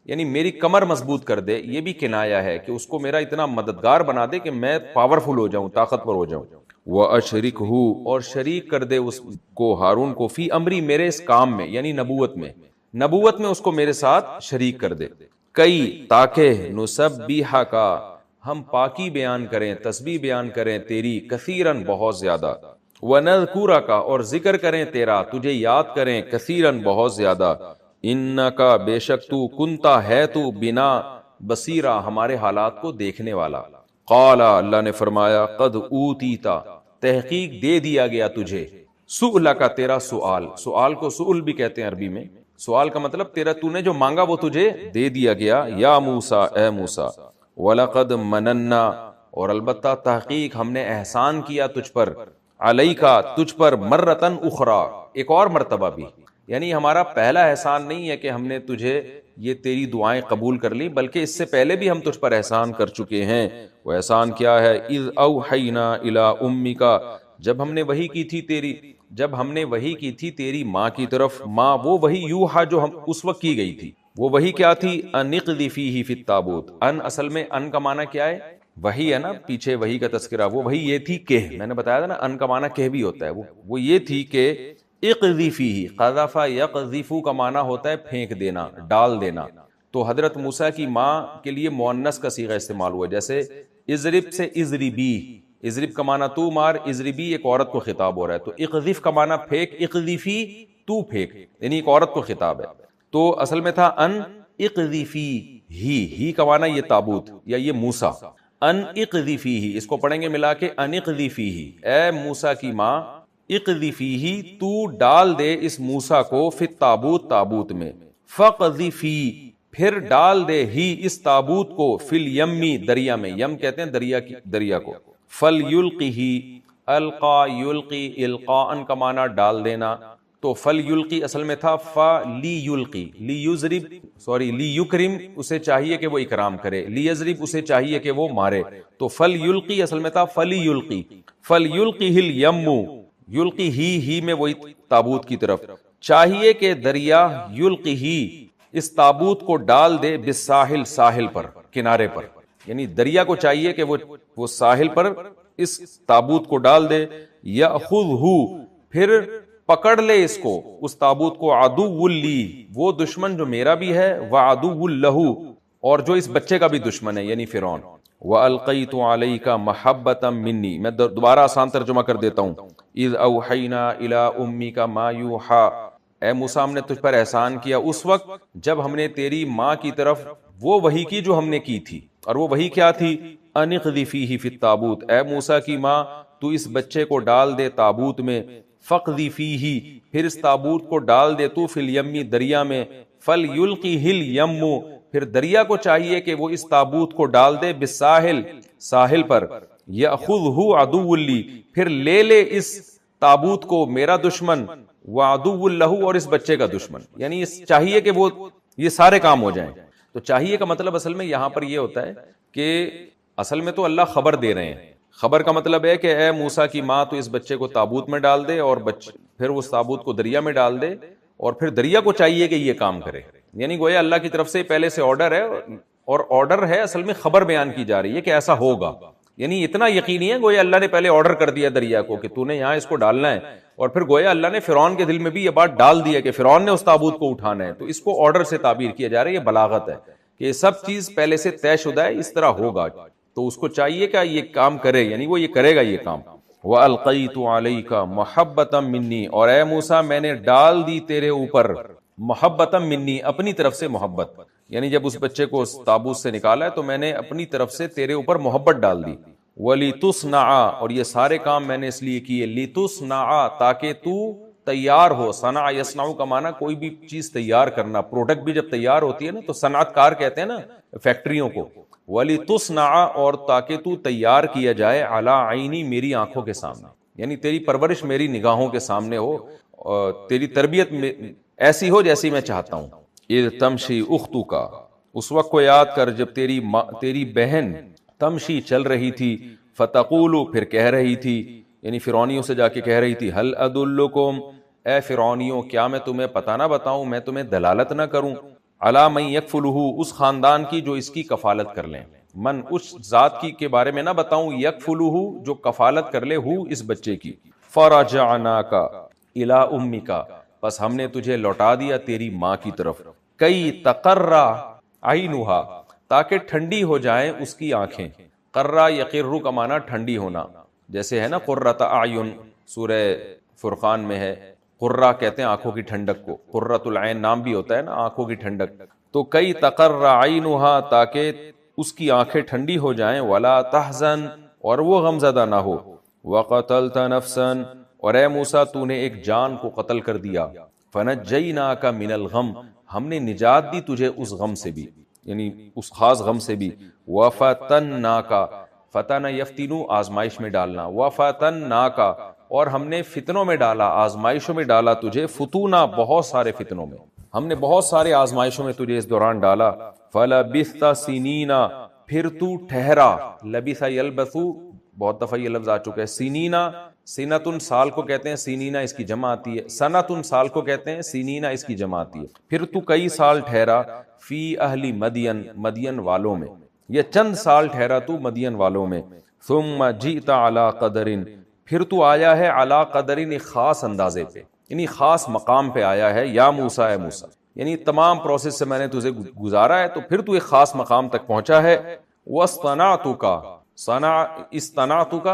یعنی میری کمر مضبوط کر دے، یہ بھی کنایا ہے کہ اس کو میرا اتنا مددگار بنا دے کہ میں پاورفل ہو جاؤں، طاقتور ہو جاؤں۔ وَأَشْرِكْهُ، اور شریک کر دے اس کو، ہارون کو، فی امری، میرے اس کام میں، یعنی نبوت میں، نبوت میں اس کو میرے ساتھ شریک کر دے، کئی، تاکہ نسبحک، ہم پاکی بیان کریں، تسبیح بیان کریں تیری، کثیرن بہت زیادہ، وَنَذْكُرَكَ، اور ذکر کریں تیرا، تجھے یاد کریں، کثیرن بہت زیادہ، اِنَّكَ، بے شک تو، کُنْتَ ہے تو، بنا بصیرا، ہمارے حالات کو دیکھنے والا۔ قال، اللہ نے فرمایا، قد اوتیتا، تحقیق دے دیا گیا تجھے، سؤلک، تیرا سوال، سوال کو سؤل بھی کہتے ہیں عربی میں، سوال کا مطلب تیرا تو نے جو مانگا وہ تجھے دے دیا گیا، یا موسیٰ، اے موسیٰ، وَلَقَدْ مَنَنَّا، اور البتہ تحقیق ہم نے احسان کیا تجھ پر، علیکا، تجھ پر، مرتن اخرى، ایک اور مرتبہ بھی، یعنی ہمارا پہلا احسان نہیں ہے کہ ہم نے تجھے یہ تیری دعائیں قبول کر لی، بلکہ اس سے پہلے بھی ہم تجھ پر احسان کر چکے ہیں۔ وہ احسان کیا ہے؟ اذ اوحینا الی امک، جب ہم نے وحی کی تھی تیری، جب ہم نے وحی کی تھی تیری ماں کی طرف، ماں وہ وحی یوحا جو ہم اس وقت کی گئی تھی، وہ وحی کیا تھی؟ ان اقذ فیہ فی التابوت، ان اصل میں ان کا معنی کیا ہے؟ وحی ہے نا، پیچھے وحی کا تذکرہ، وہ وحی یہ تھی کہ، میں نے بتایا تھا نا ان کا معنی کہ بھی ہوتا ہے، وہ یہ تھی کہ اقذ فیہ، قذف یقذف کا معنی ہوتا ہے پھینک دینا، ڈال دینا، تو حضرت موسیٰ کی ماں کے لیے مؤنث کا صیغہ استعمال ہوا، جیسے اضرب سے اضربی، اضرب کا معنی تو مار، اضربی ایک عورت کو خطاب ہو رہا ہے، تو اقذف کا معنی پھینک، اقذفی تو پھینک، یعنی ایک عورت کو خطاب ہے، تو اصل میں تھا ان اقذفی ہی کا معنی یہ تابوت یا یہ موسیٰ، ان اقذفی ہی، اس کو پڑھیں گے ملا کے، ان اقذفی ہی، اے موسیٰ کی ماں، اقذفی تو ڈال دے اس موسیٰ کو، فی التابوت، تابوت میں، فقذفی پھر ڈال دے ہی اس تابوت کو فل یمی دریا میں، یم کہتے ہیں دریا کو، فل یلقی ہی، القا یلقی القاء کا معنی ڈال دینا، تو فل یلقی اصل میں تھا فلی یلقی، لی یکرم اسے چاہیے کہ وہ اکرام کرے، لی یضرب اسے چاہیے کہ وہ مارے، تو فل یلقی اصل میں تھا فلی یلقی، فل یلقی ہل یمو، یلقی ہی میں وہی تابوت کی طرف، چاہیے کہ دریا یلقی ہی اس تابوت کو ڈال دے بالساحل، ساحل پر، کنارے پر، یعنی دریا کو چاہیے کہ وہ ساحل پر اس تابوت کو ڈال دے، یأخذہ پھر پکڑ لے اس کو، اس تابوت کو، عدو لی وہ دشمن جو میرا بھی ہے، وعدو لہ اور جو اس بچے کا بھی دشمن ہے یعنی فرعون، وَأَلْقَيْتُ عَلَيْكَ مَحَبَّةً مِّنِّي، میں دوبارہ آسان ترجمہ کر دیتا ہوں، اِذْ أَوْحَيْنَا إِلَىٰ أُمِّكَ مَا يُوحَىٰ، اے موسیٰ ہم نے تجھ پر احسان کیا اس وقت جب ہم نے تیری ماں کی طرف وہ وحی کی جو ہم نے کی تھی، اور وہ وحی کیا تھی، أَنِ اقْذِفِيهِ فِي التَّابُوتِ، اے موسیٰ کی ماں تو اس بچے کو ڈال دے تابوت میں، فَاقْذِفِيهِ پھر اس تابوت کو ڈال دے تو فی الیمی دریا میں، فَلْيُلْقِهِ الْيَمُّ پھر دریا کو چاہیے کہ وہ اس تابوت کو ڈال دے بالساحل، ساحل پر، یأخذہ عدو لی پھر لے لے اس تابوت کو میرا دشمن، وعدو لہ اور اس بچے کا دشمن، یعنی چاہیے کہ وہ یہ سارے کام ہو جائیں۔ تو چاہیے کا مطلب اصل میں یہاں پر یہ ہوتا ہے کہ اصل میں تو اللہ خبر دے رہے ہیں، خبر کا مطلب ہے کہ اے موسیٰ کی ماں تو اس بچے کو تابوت میں ڈال دے اور پھر اس تابوت کو دریا میں ڈال دے، اور پھر دریا کو چاہیے کہ یہ کام کرے، یعنی گویا اللہ کی طرف سے پہلے سے آرڈر ہے، اور آرڈر ہے اصل میں خبر بیان کی جا رہی ہے کہ ایسا ہوگا، یعنی اتنا یقینی ہے گویا اللہ نے پہلے آرڈر کر دیا دریا کو کہ تو نے یہاں اس کو ڈالنا ہے، اور پھر گویا اللہ نے فرعون کے دل میں بھی یہ بات ڈال دی ہے کہ فرعون نے اس تابوت کو اٹھانا ہے، تو اس کو آرڈر سے تعبیر کیا جا رہا ہے، یہ بلاغت ہے کہ یہ سب چیز پہلے سے طے شدہ ہے، اس طرح ہوگا، تو اس کو چاہیے کہ یہ کام کرے، یعنی وہ یہ کرے گا یہ کام۔ وَأَلْقَيْتُ عَلَيْكَ مَحَبَّةً مِّنِّي اور اے موسیٰ میں نے ڈال دی تیرے اوپر، محبتم منی اپنی طرف سے محبت، یعنی جب اس بچے کو اس تابوت سے نکالا ہے تو میں نے اپنی طرف سے تیرے اوپر محبت ڈال دی، وَلِتُصْنَعَ اور یہ سارے کام میں نے اس لیے کیے، لِتُصْنَعَ تاکہ تو تیار ہو، صنع یصنع کا معنی کوئی بھی چیز تیار کرنا، پروڈکٹ بھی جب تیار ہوتی ہے نا تو صنعت کار کہتے ہیں نا فیکٹریوں کو، وَلِتُصْنَعَ اور تاکہ تو تیار کیا جائے، عَلَىٰ عَيْنِي میری آنکھوں کے سامنے، یعنی تیری پرورش میری نگاہوں کے سامنے ہو، اور تیری تربیت ایسی ہو جیسی میں چاہتا ہوں۔ اذ تمشی اختک اس وقت کو یاد کر جب تیری بہن تمشی چل رہی تھی، فتقول پھر کہہ رہی تھی، یعنی فرعونیوں سے جا کے کہہ رہی تھی، هل ادلکم اے فرعونیوں کیا میں تمہیں پتہ نہ بتاؤں، میں تمہیں دلالت نہ کروں، علی من یکفلہ اس خاندان کی جو اس کی کفالت کر لیں، من اس ذات کی کے بارے میں نہ بتاؤں، یکفلہ جو کفالت کر لے ہو اس بچے کی، فرجعناک الی امک بس ہم نے تجھے لوٹا دیا تیری ماں کی طرف، کئی تقر عینھا تاکہ ٹھنڈی ہو جائیں اس کی آنکھیں، قرہ یقر کا معنی ٹھنڈی ہونا، جیسے ہے نا قرۃ اعین سورہ فرقان میں ہے، قرہ کہتے ہیں آنکھوں کی ٹھنڈک کو، قرۃ العین نام بھی ہوتا ہے نا آنکھوں کی ٹھنڈک، تو کئی تقر عینھا تاکہ اس کی آنکھیں ٹھنڈی ہو جائیں، ولا تحزن اور وہ غم زدہ نہ ہو، وقتلت نفسا اور اے موسیٰ تو نے ایک جان کو قتل کر دیا، فنجیناک من الغم ہم نے نجات دی تجھے اس غم سے بھی، یعنی اس خاص غم سے بھی، وفتناک فتن یفتنو آزمائش میں ڈالنا، وفتناک اور ہم نے فتنوں میں ڈالا، آزمائشوں میں ڈالا تجھے، فتونا بہت سارے فتنوں میں، ہم نے بہت سارے آزمائشوں میں تجھے اس دوران ڈالا، فلبثت سنین پھر تو ٹھہرا، لبث یلبث بہت دفعہ یہ لفظ آ چکا ہے، سنینا سنتن سال کو کہتے ہیں، سنینا اس کی جمع آتی ہے، سنتن سال کو کہتے ہیں، سنینا اس کی جمع آتی ہے، پھر تو کئی سال ٹھہرا، فی اہل مدین مدین والوں میں، یہ چند سال ٹھہرا تو مدین والوں میں، ثم جئت علی قدر پھر تو آیا ہے علی قدر ایک خاص اندازے پہ، یعنی خاص مقام پہ آیا ہے، یا موسیٰ اے موسیٰ، یعنی تمام پروسیس سے میں نے تجھے گزارا ہے تو پھر تو ایک خاص مقام تک پہنچا ہے، واصطنعتک اصطنعتک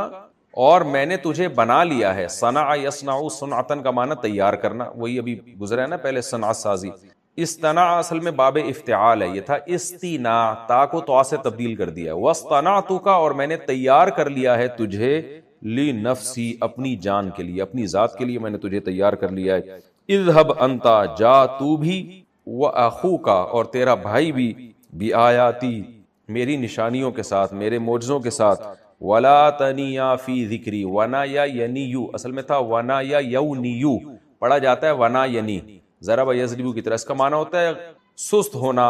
اور میں نے تجھے بنا لیا ہے، صنع یصنع صنعتن کا معنی تیار کرنا، وہی ابھی گزرا ہے نا پہلے صنعت سازی، اصطنع اصل میں باب افتعال ہے، یہ تھا استناع، تا کو تو سے تبدیل کر دیا، واصطنعتک اور میں نے تیار کر لیا ہے تجھے، لنفسی اپنی جان کے لیے، اپنی ذات کے لیے میں نے تجھے تیار کر لیا ہے، اذهب انت جا تو بھی، وَأَخُوكَ اور تیرا بھائی بھی بِآیاتی میری نشانیوں کے ساتھ، میرے معجزوں کے ساتھ، وَلَا تَنِيَا فِي ذِكْرِي وَنَا یا ینیو، اصل میں تھا وَنَا یا یونیو، پڑھا جاتا ہے وَنَا ینی، ضرب یضرب کی طرح، اس کا معنی ہوتا ہے سست ہونا،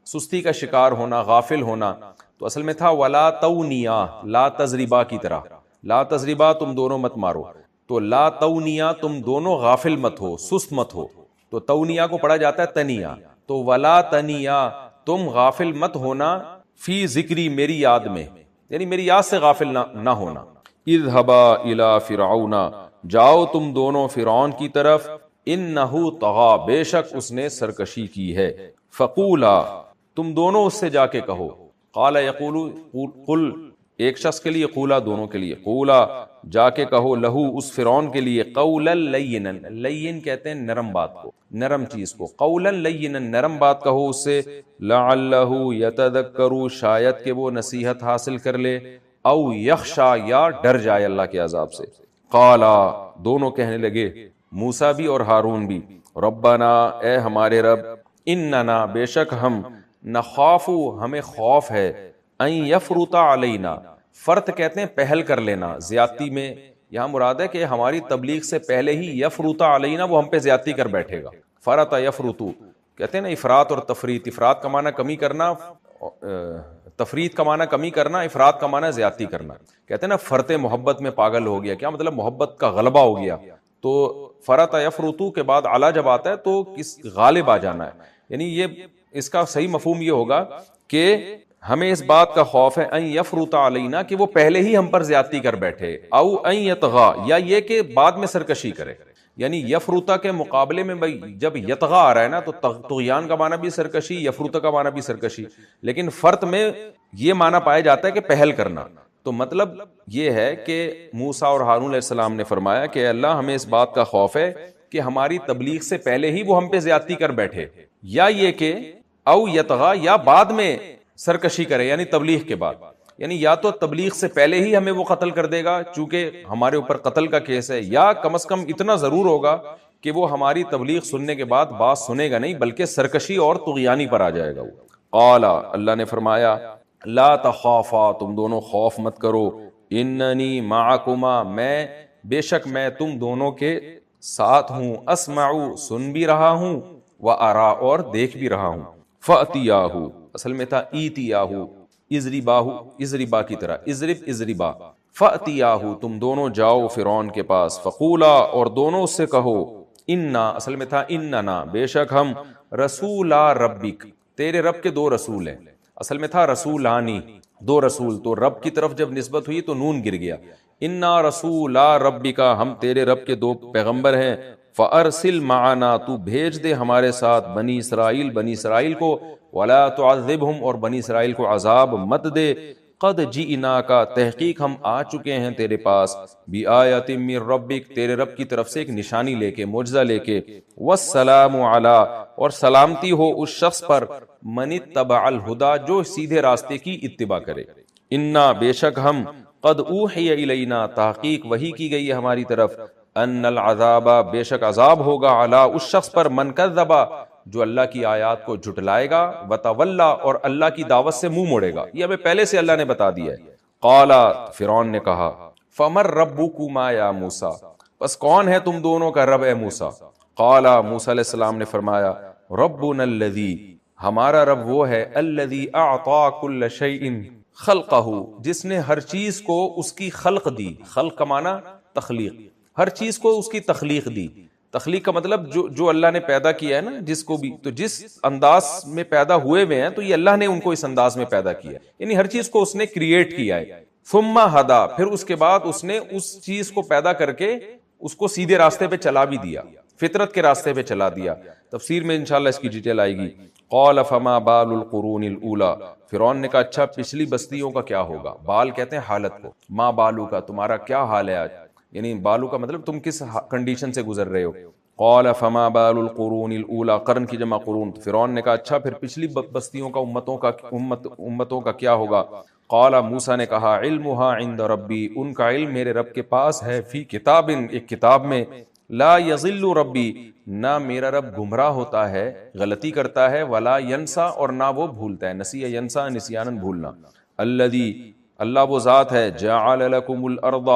سستی کا شکار ہونا، غافل ہونا، تو اصل میں تھا وَلَا تَوْنِيَا، لا تضربا کی طرح، لا تضربا تم دونوں مت مارو، تو لا تونیا تم دونوں غافل مت ہو، سست مت ہو، تو تونیا کو پڑھا جاتا ہے تنیا، تو ولا تنیا تم غافل مت ہونا، فی ذکری میری یاد میں، یعنی میری یاد سے غافل نہ ہونا۔ اذهبا الی فرعون جاؤ تم دونوں فرعون کی طرف، انہ طغا بے شک اس نے سرکشی کی ہے، فقولا تم دونوں اس سے جا کے کہو، قال یقول قل ایک شخص کے لیے، قولا دونوں کے لیے، قولا جا کے کہو، لہو اس فرعون کے لیے، قولا لینا، لین کہتے ہیں نرم بات کو، نرم چیز کو، قولا لینا نرم بات کہو اس سے، لعلہ یتذکر شاید کہ وہ نصیحت حاصل کر لے، او یخشا یا ڈر جائے اللہ کے عذاب سے۔ قالا دونوں کہنے لگے، موسیٰ بھی اور ہارون بھی، ربنا اے ہمارے رب، اننا بے شک ہم، نخاف ہمیں خوف ہے، ان یفرط علینا، فرط کہتے ہیں پہل کر لینا زیادتی میں، یہاں مراد ہے کہ ہماری تبلیغ سے پہلے ہی یفرط علینا وہ ہم پہ زیادتی کر بیٹھے گا، فرط یفرط کہتے ہیں نا افراط اور تفریط، افراط کا معنی کمی کرنا، تفریط کا معنی کمی کرنا، افراط کا معنی زیادتی کرنا، کہتے ہیں نا فرط محبت میں پاگل ہو گیا، کیا مطلب محبت کا غلبہ ہو گیا، تو فرط یفرط کے بعد علی جب آتا ہے تو کس غالب آ جانا ہے، یعنی یہ اس کا صحیح مفہوم یہ ہوگا کہ ہمیں اس بات کا خوف ہے ان یفرط علینا کہ وہ پہلے ہی ہم پر زیادتی کر بیٹھے، او ان یطغا یا یہ کہ بعد میں سرکشی کرے، یعنی یفرط کے مقابلے میں بھائی جب یطغا آ رہا ہے نا تو طغیان کا معنی بھی سرکشی، یفرط کا معنی بھی سرکشی، لیکن فرط میں یہ معنی پایا جاتا ہے کہ پہل کرنا، تو مطلب یہ ہے کہ موسیٰ اور ہارون علیہ السلام نے فرمایا کہ اے اللہ ہمیں اس بات کا خوف ہے کہ ہماری تبلیغ سے پہلے ہی وہ ہم پہ زیادتی کر بیٹھے، یا یہ کہ او یطغا یا بعد میں سرکشی کرے، یعنی تبلیغ کے بعد، یعنی یا تو تبلیغ سے پہلے ہی ہمیں وہ قتل کر دے گا چونکہ ہمارے اوپر قتل کا کیس ہے، یا کم از کم اتنا ضرور ہوگا کہ وہ ہماری تبلیغ سننے کے بعد بات سنے گا نہیں بلکہ سرکشی اور طغیانی پر آ جائے گا۔ قال اللہ نے فرمایا، لا تخافا تم دونوں خوف مت کرو، اننی معکما میں بے شک میں تم دونوں کے ساتھ ہوں، اسمع سن بھی رہا ہوں، وارا اور دیکھ بھی رہا ہوں، فاتیاہ اصل میں تھا ایتیاہو، ازرباہو ازربا کی طرح، ازرب ازربا، فاتیاہو تم دونوں جاؤ فرعون کے پاس، فقولا اور دونوں اس سے کہو، انا اصل میں تھا اننا بے شک ہم، رسولا ربک تیرے رب کے دو رسول ہیں، اصل میں تھا رسولانی دو رسول، تو رب کی طرف جب نسبت ہوئی تو نون گر گیا، انا رسولا ربک ہم تیرے رب کے دو پیغمبر ہیں، فارسل معنا تو بھیج دے ہمارے ساتھ بنی اسرائیل کو، ولا تعذبہم اور بنی اسرائیل کو عذاب مت دے، قد جئناک تحقیق ہم آ چکے ہیں تیرے پاس، بآیۃ من ربک تیرے رب کی طرف سے ایک نشانی لے کے، معجزہ لے کے، والسلام علی اور سلامتی ہو اس شخص پر، من اتبع الہدی جو سیدھے راستے کی اتباع کرے، انا بے شک ہم، قد اوحی الینا تحقیق وحی کی گئی ہے ہماری طرف، ان العذاب بے شک عذاب ہوگا، علی اس شخص پر، من کذب جو اللہ کی آیات کو جھٹلائے گا، وتولا اور اللہ کی دعوت سے منہ موڑے گا، یہ ہمیں پہلے سے اللہ نے بتا دیا ہے۔ قال فرعون نے کہا، فمن ربکما یا موسیٰ بس کون ہے تم دونوں کا رب اے موسیٰ؟ قال موسیٰ علیہ السلام نے فرمایا، ربنا الذی ہمارا رب وہ ہے، الذی اعطا کل شیء خلقہ جس نے ہر چیز کو اس کی خلق دی، خلق کا معنی تخلیق، ہر چیز کو اس کی تخلیق دی، تخلیق کا مطلب جو اللہ نے پیدا کیا ہے نا جس کو بھی، تو جس انداز میں پیدا ہوئے ہوئے ہیں تو یہ اللہ نے ان کو اس انداز میں پیدا کیا، یعنی ہر چیز کو اس نے کریٹ کیا ہے، ثم ہدا پھر اس کے بعد اس نے اس چیز کو پیدا کر کے اس کو سیدھے راستے پہ چلا بھی دیا، فطرت کے راستے پہ چلا دیا، تفسیر میں انشاءاللہ اس کی ڈیٹیل آئے گی۔ قال فما بال القرون الاولى فرعون نے کہا اچھا پچھلی بستیوں کا کیا ہوگا، بال کہتے ہیں حالت کو، ما بالو کا تمہارا کیا حال ہے آج، یعنی بالو کا مطلب تم کس کنڈیشن سے گزر رہے ہو، قال فما بال القرون الاولى قرن کی جمع قرون، فرعون نے کہا اچھا پھر پچھلی بستیوں کا امتوں کا کیا ہوگا، قال موسیٰ نے کہا علمها عند ربی ان کا علم میرے رب کے پاس ہے، فی کتاب ایک کتاب میں، لا یضل ربی نہ میرا رب گمراہ ہوتا ہے، غلطی کرتا ہے، ولا ینسا، اور نہ وہ بھولتا ہے، نسیہ ینسا نسیانن بھولنا۔ الذی، اللہ وہ ذات ہے، جعل لکم الارض،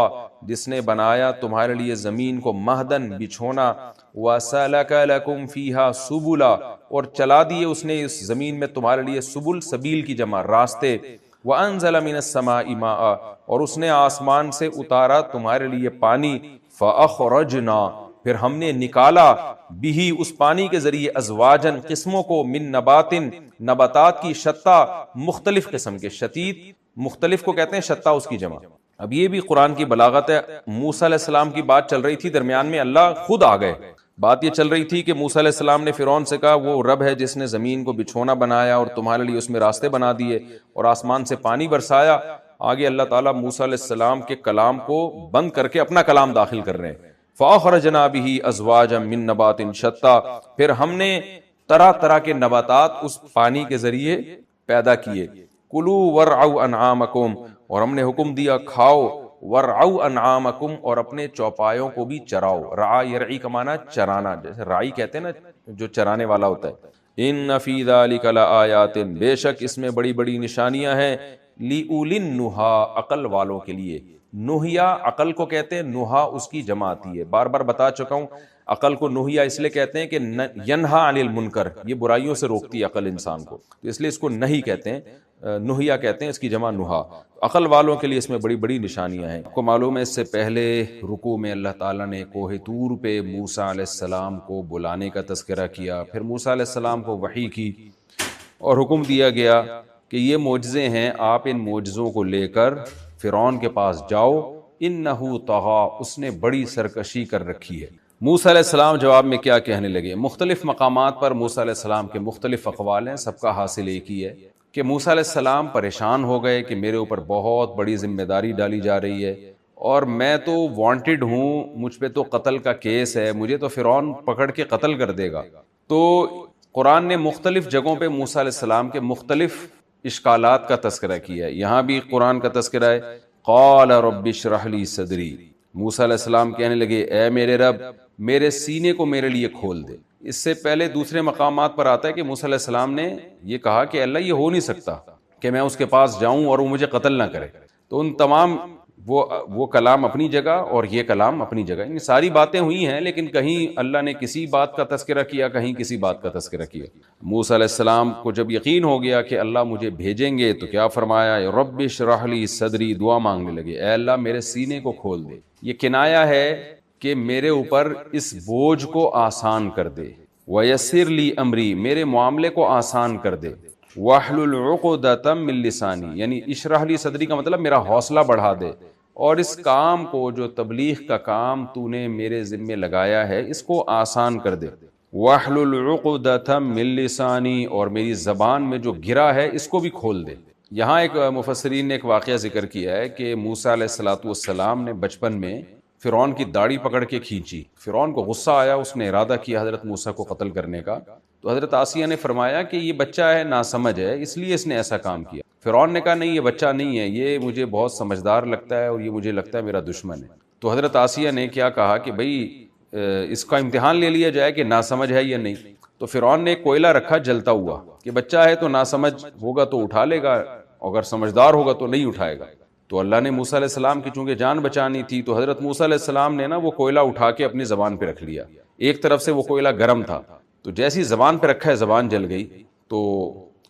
جس نے بنایا تمہارے لیے زمین کو، مہدن، بچھونا، وسلک لکم فیہا سبلا، اور چلا دیے اس نے اس زمین میں تمہارے لیے، سبل سبیل کی جمع راستے، وانزل من السماء ماء، اور اس نے آسمان سے اتارا تمہارے لیے پانی، فاخرجنا، پھر ہم نے نکالا، بھی اس پانی کے ذریعے، ازواجن، قسموں کو، من نباتن، نباتات کی، شتا، مختلف قسم کے، شتیت مختلف کو کہتے ہیں، شتا اس کی جمع۔ اب یہ بھی قرآن کی بلاغت ہے، موسیٰ علیہ السلام کی بات چل رہی تھی، درمیان میں اللہ خود آ گئے۔ بات یہ چل رہی تھی کہ موسیٰ علیہ السلام نے فرعون سے کہا وہ رب ہے جس نے زمین کو بچھونا بنایا اور تمہارے لیے اس میں راستے بنا دیے اور آسمان سے پانی برسایا۔ آگے اللہ تعالیٰ موسیٰ علیہ السلام کے کلام کو بند کر کے اپنا کلام داخل کر رہے ہیں۔ فَأَخْرَجْنَا بِهِ أَزْوَاجًا مِّن نَبَاتٍ شَتَّىٰ، پھر ہم نے طرح طرح کے نباتات اس پانی کے ذریعے پیدا کیے۔ کُلُوا وَارْعَوْا أَنْعَامَكُمْ، اور ہم نے حکم دیا کھاؤ، وَارْعَوْا أَنْعَامَكُمْ، اور اپنے چوپایوں کو بھی چراؤ۔ رعا یرعی کا معنی چرانا، جیسے رائی کہتے ہیں نا جو چرانے والا ہوتا ہے۔ إِنَّ فِي ذَلِكَ لَآيَاتٍ، بے شک اس میں بڑی بڑی نشانیاں ہیں، لِأُولِي النُّہَىٰ، عقل والوں کے لیے۔ نُہیا عقل کو کہتے ہیں، نُہا اس کی جمع آتی ہے، بار بار بتا چکا ہوں، عقل کو نُہیا اس لیے کہتے ہیں کہ ینہا عن المنکر، یہ برائیوں سے روکتی ہے عقل انسان کو، تو اس لیے اس کو نہیں کہتے ہیں، نُہیا کہتے ہیں، اس کی جمع نُہا۔ عقل والوں کے لیے اس میں بڑی بڑی نشانیاں ہیں۔ آپ کو معلوم ہے اس سے پہلے رکوع میں اللہ تعالیٰ نے کوہ طور پہ موسیٰ علیہ السلام کو بلانے کا تذکرہ کیا، پھر موسیٰ علیہ السلام کو وحی کی اور حکم دیا گیا کہ یہ معجزے ہیں، آپ ان معجزوں کو لے کر فرعون کے پاس جاؤ، انہو طغیٰ، اس نے بڑی سرکشی کر رکھی ہے۔ موسیٰ علیہ السلام جواب میں کیا کہنے لگے؟ مختلف مقامات پر موسیٰ علیہ السلام کے مختلف اقوال ہیں، سب کا حاصل ایک ہی ہے کہ موسیٰ علیہ السلام پریشان ہو گئے کہ میرے اوپر بہت بڑی ذمہ داری ڈالی جا رہی ہے اور میں تو وانٹڈ ہوں، مجھ پہ تو قتل کا کیس ہے، مجھے تو فرعون پکڑ کے قتل کر دے گا۔ تو قرآن نے مختلف جگہوں پہ موسیٰ علیہ السلام کے مختلف اشکالات کا تذکرہ کیا ہے، یہاں بھی قرآن کا تذکرہ ہے، قال رب اشرح لی صدری، موسیٰ علیہ السلام کہنے لگے اے میرے رب میرے سینے کو میرے لیے کھول دے۔ اس سے پہلے دوسرے مقامات پر آتا ہے کہ موسیٰ علیہ السلام نے یہ کہا کہ اللہ یہ ہو نہیں سکتا کہ میں اس کے پاس جاؤں اور وہ مجھے قتل نہ کرے۔ تو ان تمام وہ کلام اپنی جگہ اور یہ کلام اپنی جگہ، ان ساری باتیں ہوئی ہیں، لیکن کہیں اللہ نے کسی بات کا تذکرہ کیا، کہیں کسی بات کا تذکرہ کیا۔ موسیٰ علیہ السلام کو جب یقین ہو گیا کہ اللہ مجھے بھیجیں گے تو کیا فرمایا؟ رب اشرح لی صدری، دعا مانگنے لگے اے اللہ میرے سینے کو کھول دے۔ یہ کنایا ہے کہ میرے اوپر اس بوجھ کو آسان کر دے، ویسر لی امری، میرے معاملے کو آسان کر دے، واحلل عقدۃ من لسانی، یعنی اشرح لی صدری کا مطلب میرا حوصلہ بڑھا دے، اور اس کام کو جو تبلیغ کا کام تو نے میرے ذمے لگایا ہے اس کو آسان کر دے، واحلل عقدۃ من لسانی، اور میری زبان میں جو گرا ہے اس کو بھی کھول دے۔ یہاں ایک مفسرین نے ایک واقعہ ذکر کیا ہے کہ موسیٰ علیہ السلام نے بچپن میں فرعون کی داڑھی پکڑ کے کھینچی، فرعون کو غصہ آیا، اس نے ارادہ کیا حضرت موسیٰ کو قتل کرنے کا، تو حضرت آسیہ نے فرمایا کہ یہ بچہ ہے، ناسمجھ ہے، اس لیے اس نے ایسا کام کیا۔ فرعون نے کہا نہیں یہ بچہ نہیں ہے، یہ مجھے بہت سمجھدار لگتا ہے اور یہ مجھے لگتا ہے میرا دشمن ہے۔ تو حضرت آسیہ نے کیا کہا کہ بھئی اس کا امتحان لے لیا جائے کہ ناسمجھ ہے یا نہیں۔ تو فرعون نے ایک کوئلہ رکھا جلتا ہوا کہ بچہ ہے تو ناسمجھ ہوگا تو اٹھا لے گا، اگر سمجھدار ہوگا تو نہیں اٹھائے گا۔ تو اللہ نے موسیٰ علیہ السلام کی چونکہ جان بچانی تھی تو حضرت موسیٰ علیہ السلام نے وہ کوئلہ اٹھا کے اپنی زبان پہ رکھ لیا، ایک طرف سے وہ کوئلہ گرم تھا، تو جیسی زبان پہ رکھا ہے زبان جل گئی، تو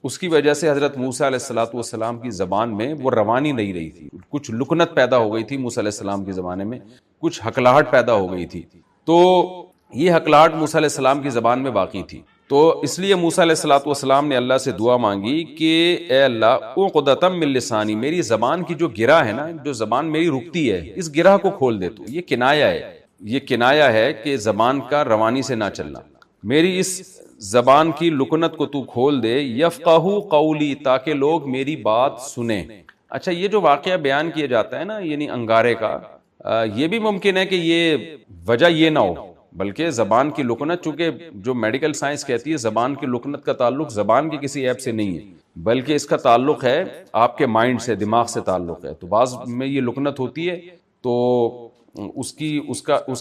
اس کی وجہ سے حضرت موسیٰ علیہ السلام کی زبان میں وہ روانی نہیں رہی تھی، کچھ لکنت پیدا ہو گئی تھی موسیٰ علیہ السلام کی زبان میں، کچھ ہکلاہٹ پیدا ہو گئی تھی، تو یہ ہکلاہٹ موسیٰ علیہ السلام کی زبان میں باقی تھی۔ تو اس لیے موسیٰ علیہ السلام نے اللہ سے دعا مانگی کہ اے اللہ عقدۃ من لسانی، میری زبان کی جو گرہ ہے نا، جو زبان میری رکتی ہے، اس گرہ کو کھول دے تو۔ یہ کنایا ہے، یہ کنایا ہے کہ زبان کا روانی سے نہ چلنا، میری اس زبان کی لکنت کو تو کھول دے، یفقہوا قولی، تاکہ لوگ میری بات سنیں۔ اچھا یہ جو واقعہ بیان کیا جاتا ہے نا یعنی انگارے کا، یہ بھی ممکن ہے کہ یہ وجہ یہ نہ ہو، بلکہ زبان کی لکنت، چونکہ جو میڈیکل سائنس کہتی ہے زبان کی لکنت کا تعلق زبان کی کسی ایپ سے نہیں ہے، بلکہ اس کا تعلق ہے آپ کے مائنڈ سے، دماغ سے تعلق ہے۔ تو بعض میں یہ لکنت ہوتی ہے تو اس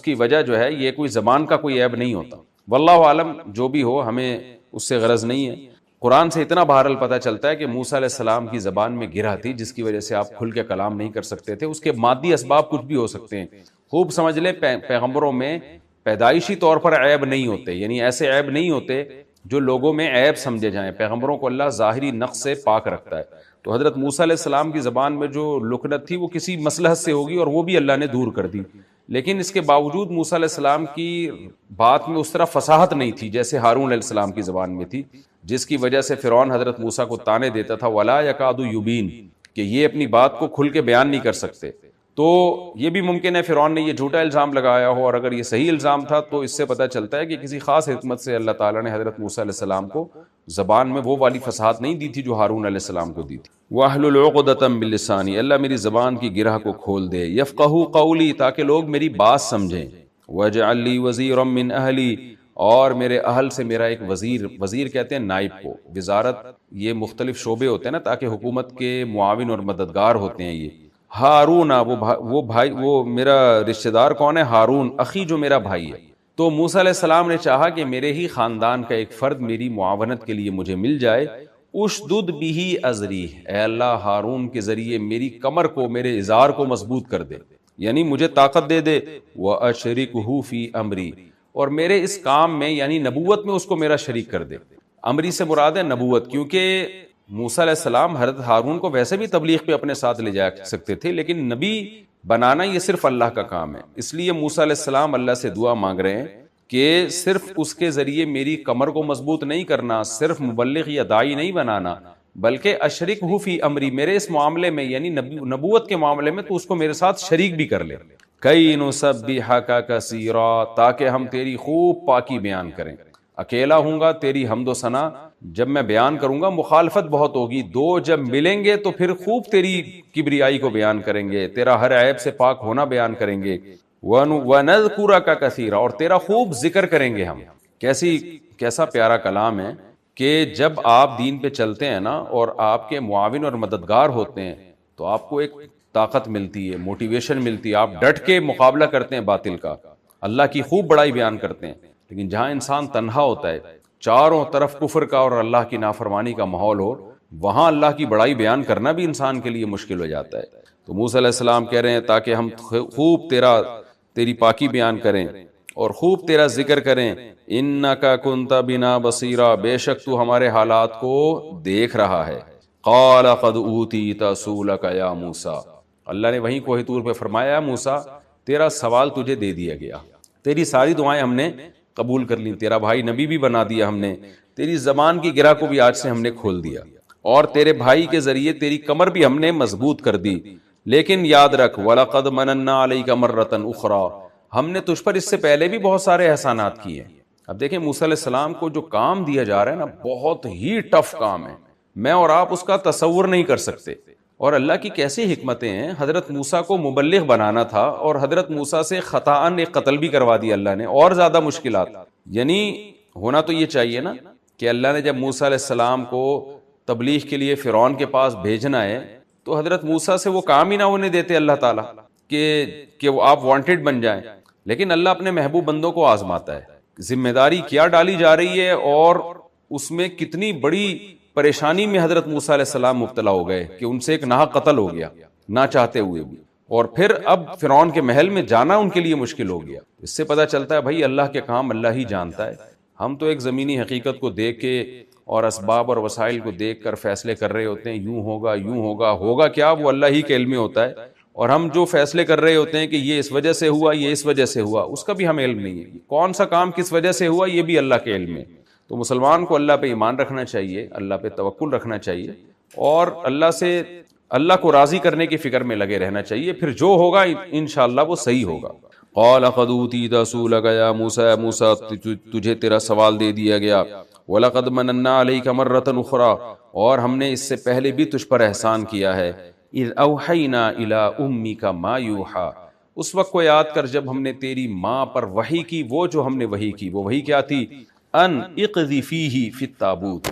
کی وجہ جو ہے یہ کوئی زبان کا کوئی عیب نہیں ہوتا، واللہ عالم، جو بھی ہو ہمیں اس سے غرض نہیں ہے۔ قرآن سے اتنا بہرحال پتہ چلتا ہے کہ موسیٰ علیہ السلام کی زبان میں گرہ تھی جس کی وجہ سے آپ کھل کے کلام نہیں کر سکتے تھے۔ اس کے مادی اسباب کچھ بھی ہو سکتے ہیں، خوب سمجھ لیں پیغمبروں میں پیدائشی طور پر عیب نہیں ہوتے، یعنی ایسے عیب نہیں ہوتے جو لوگوں میں عیب سمجھے جائیں۔ پیغمبروں کو اللہ ظاہری نقص سے پاک رکھتا ہے۔ تو حضرت موسیٰ علیہ السلام کی زبان میں جو لکنت تھی وہ کسی مصلحت سے ہوگی اور وہ بھی اللہ نے دور کر دی، لیکن اس کے باوجود موسیٰ علیہ السلام کی بات میں اس طرح فصاحت نہیں تھی جیسے ہارون علیہ السلام کی زبان میں تھی، جس کی وجہ سے فرعون حضرت موسیٰ کو طعنے دیتا تھا وَلَا يَكَادُ يُبِينُ، کہ یہ اپنی بات کو کھل کے بیان نہیں کر سکتے۔ تو یہ بھی ممکن ہے فرعون نے یہ جھوٹا الزام لگایا ہو، اور اگر یہ صحیح الزام تھا تو اس سے پتہ چلتا ہے کہ کسی خاص حکمت سے اللہ تعالیٰ نے حضرت موسیٰ علیہ السلام کو زبان میں وہ والی فصاحت نہیں دی تھی جو ہارون علیہ السلام کو دی تھی۔ وَاحْلُلْ عُقْدَةً مِّن لِّسَانِي، اللہ میری زبان کی گرہ کو کھول دے، يَفْقَهُوا قَوْلِي، تاکہ لوگ میری بات سمجھیں، وَاجْعَل لِّي وَزِيرًا مِّنْ أَهْلِي، اور میرے اہل سے میرا ایک وزیر، وزیر کہتے ہیں نائب کو، وزارت یہ مختلف شعبے ہوتے ہیں نا تاکہ حکومت کے معاون اور مددگار ہوتے ہیں۔ یہ ہارون، وہ میرا رشتہ دار کون ہے؟ ہارون، اخی جو میرا بھائی ہے۔ تو موسیٰ علیہ السلام نے چاہا کہ میرے ہی خاندان کا ایک فرد میری معاونت کے لیے مجھے مل جائے۔ اشدد بہ ازری، اے اللہ ہارون کے ذریعے میری کمر کو، میرے ازار کو مضبوط کر دے، یعنی مجھے طاقت دے دے۔ واشرکہ فی امری، اور میرے اس کام میں یعنی نبوت میں اس کو میرا شریک کر دے۔ امری سے مراد ہے نبوت، کیونکہ موسیٰ علیہ السلام حضرت ہارون کو ویسے بھی تبلیغ پہ اپنے ساتھ لے جا سکتے تھے، لیکن نبی بنانا یہ صرف اللہ کا کام ہے۔ اس لیے موسیٰ علیہ السلام اللہ سے دعا مانگ رہے ہیں کہ صرف اس کے ذریعے میری کمر کو مضبوط نہیں کرنا، صرف مبلغ یا داعی نہیں بنانا، بلکہ اشرکہ فی امری، میرے اس معاملے میں یعنی نبوت کے معاملے میں تو اس کو میرے ساتھ شریک بھی کر لے۔ کئی نسبحک کثیرا، تاکہ ہم تیری خوب پاکی بیان کریں۔ اکیلا ہوں گا تیری حمد و ثنا جب میں بیان کروں گا مخالفت بہت ہوگی، دو جب ملیں گے تو پھر خوب تیری کبریائی کو بیان کریں گے، تیرا ہر عیب سے پاک ہونا بیان کریں گے۔ وَنَذْكُرَكَ كَثِيرًا، اور تیرا خوب ذکر کریں گے ہم۔ کیسا پیارا کلام ہے کہ جب آپ دین پہ چلتے ہیں نا اور آپ کے معاون اور مددگار ہوتے ہیں تو آپ کو ایک طاقت ملتی ہے، موٹیویشن ملتی ہے، آپ ڈٹ کے مقابلہ کرتے ہیں باطل کا، اللہ کی خوب بڑائی بیان کرتے ہیں۔ لیکن جہاں انسان تنہا ہوتا ہے، چاروں طرف کفر کا اور اللہ کی نافرمانی کا ماحول ہو، وہاں اللہ کی بڑائی بیان کرنا بھی انسان کے لیے مشکل ہو جاتا ہے۔ تو موسیٰ علیہ السلام کہہ رہے ہیں تاکہ ہم خوب تیری پاکی بیان کریں اور خوب تیرا ذکر کریں۔ انک کنت بنا بصیرا، بے شک تو ہمارے حالات کو دیکھ رہا ہے۔ قال قد اوتیت سؤلک یا موسیٰ، اللہ نے وہیں کوہ طور پہ فرمایا موسیٰ تیرا سوال تجھے دے دیا گیا، تیری ساری دعائیں ہم نے قبول کر لیں، تیرا بھائی نبی بھی بنا دیا ہم نے، تیری زبان کی گرہ کو بھی آج سے ہم نے کھول دیا، اور تیرے بھائی کے ذریعے تیری کمر بھی ہم نے مضبوط کر دی۔ لیکن یاد رکھ وَلَقَدْ مَنَنَّا عَلَيْكَ مَرَّةً أُخْرَى، ہم نے تجھ پر اس سے پہلے بھی بہت سارے احسانات کیے۔ اب دیکھیں موسیٰ علیہ السلام کو جو کام دیا جا رہا ہے نا بہت ہی ٹف کام ہے، میں اور آپ اس کا تصور نہیں کر سکتے۔ اور اللہ کی کیسی حکمتیں ہیں، حضرت موسیٰ کو مبلغ بنانا تھا اور حضرت موسیٰ سے خطاً ایک قتل بھی کروا دیا اللہ نے، اور زیادہ مشکلات۔ یعنی ہونا تو یہ چاہیے نا کہ اللہ نے جب موسیٰ علیہ السلام کو تبلیغ کے لیے فرعون کے پاس بھیجنا ہے تو حضرت موسیٰ سے وہ کام ہی نہ ہونے دیتے اللہ تعالیٰ کہ وہ آپ وانٹڈ بن جائیں، لیکن اللہ اپنے محبوب بندوں کو آزماتا ہے۔ ذمہ داری کیا ڈالی جا رہی ہے اور اس میں کتنی بڑی پریشانی میں حضرت موسیٰ علیہ السلام مبتلا ہو گئے کہ ان سے ایک ناحق قتل ہو گیا نہ چاہتے ہوئے بھی، اور پھر اب فرعون کے محل میں جانا ان کے لیے مشکل ہو گیا۔ اس سے پتہ چلتا ہے بھائی اللہ کے کام اللہ ہی جانتا ہے، ہم تو ایک زمینی حقیقت کو دیکھ کے اور اسباب اور وسائل کو دیکھ کر فیصلے کر رہے ہوتے ہیں، یوں ہوگا یوں ہوگا، ہوگا کیا وہ اللہ ہی کے علم میں ہوتا ہے، اور ہم جو فیصلے کر رہے ہوتے ہیں کہ یہ اس وجہ سے ہوا، یہ اس وجہ سے ہوا، اس کا بھی ہمیں علم نہیں ہے، کون سا کام کس وجہ سے ہوا یہ بھی اللہ کے علم میں۔ تو مسلمان کو اللہ پہ ایمان رکھنا چاہیے، اللہ پہ توکل رکھنا چاہیے، اور اللہ کو راضی کرنے کی فکر میں لگے رہنا چاہیے، پھر جو ہوگا انشاءاللہ وہ صحیح ہوگا۔ قال قد اوتیت سؤلک یا موسیٰ، موسیٰ تجھے تیرا سوال دے دیا گیا۔ وَلَقَدْ مَنَنَّا عَلَيْكَ مَرَّةً أُخْرَى، اور ہم نے اس سے پہلے بھی تجھ پر احسان کیا ہے۔ اِذْ أَوْحَيْنَا إِلَىٰ أُمِّكَ مَا يُوحَىٰ، اس وقت کو یاد کر جب ہم نے تیری ماں پر وحی کی، وہ جو ہم نے وحی کی، وہ وحی کیا تھی؟ ان اقذ فیہ فی التابوت،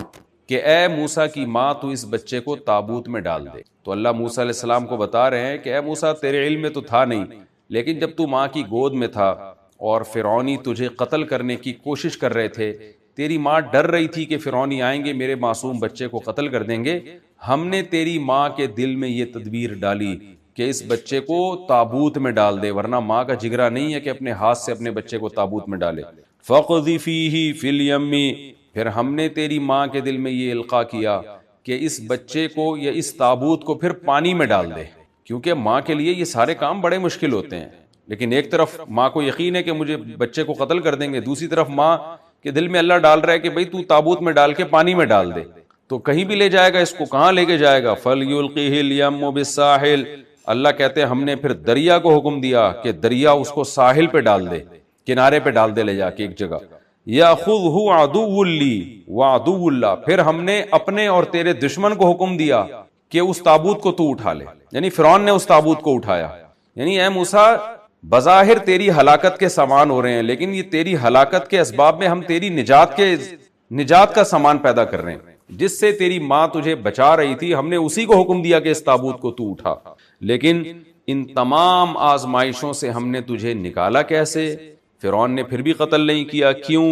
کہ اے موسیٰ کی ماں تو اس بچے کو تابوت میں ڈال دے۔ تو اللہ موسیٰ علیہ السلام کو بتا رہے ہیں کہ اے موسیٰ تیرے علم میں تو تھا نہیں، لیکن جب تو ماں کی گود میں تھا اور فرعونی تجھے قتل کرنے کی کوشش کر رہے تھے، تیری ماں ڈر رہی تھی کہ فرعونی آئیں گے میرے معصوم بچے کو قتل کر دیں گے، ہم نے تیری ماں کے دل میں یہ تدبیر ڈالی کہ اس بچے کو تابوت میں ڈال دے، ورنہ ماں کا جگرا نہیں ہے کہ اپنے ہاتھ سے اپنے بچے کو تابوت میں ڈالے۔ فَقْذِفِيهِ فِي الْيَمِّ، پھر ہم نے تیری ماں کے دل میں یہ القاء کیا کہ اس بچے کو یا اس تابوت کو پھر پانی میں ڈال دے، کیونکہ ماں کے لیے یہ سارے کام بڑے مشکل ہوتے ہیں، لیکن ایک طرف ماں کو یقین ہے کہ مجھے بچے کو قتل کر دیں گے، دوسری طرف ماں کے دل میں اللہ ڈال رہا ہے کہ بھئی تو تابوت میں ڈال کے پانی میں ڈال دے، تو کہیں بھی لے جائے گا، اس کو کہاں لے کے جائے گا؟ فَلْيُلْقِهِ الْيَمُّ بِالسَّاحِلِ، اللہ کہتے ہیں ہم نے پھر دریا کو حکم دیا کہ دریا اس کو ساحل پہ ڈال دے، کنارے پہ ڈال دے لے جا کے ایک جگہ۔ یَأْخُذْهُ عَدُوٌّ لِّي وَعَدُوٌّ لَّهُ، پھر ہم نے اپنے اور تیرے دشمن کو حکم دیا کہ اس تابوت کو تو اٹھا لے، یعنی فرعون نے اس تابوت کو اٹھایا، یعنی اے موسیٰ بظاہر تیری ہلاکت کے سامان ہو رہے ہیں، لیکن یہ تیری ہلاکت کے اسباب میں ہم تیری نجات کا سامان پیدا کر رہے ہیں، جس سے تیری ماں تجھے بچا رہی تھی، ہم نے اسی کو حکم دیا کہ اس تابوت کو تو اٹھا، لیکن ان تمام آزمائشوں سے ہم نے تجھے نکالا کیسے؟ فرعون نے پھر بھی قتل نہیں کیا، کیوں؟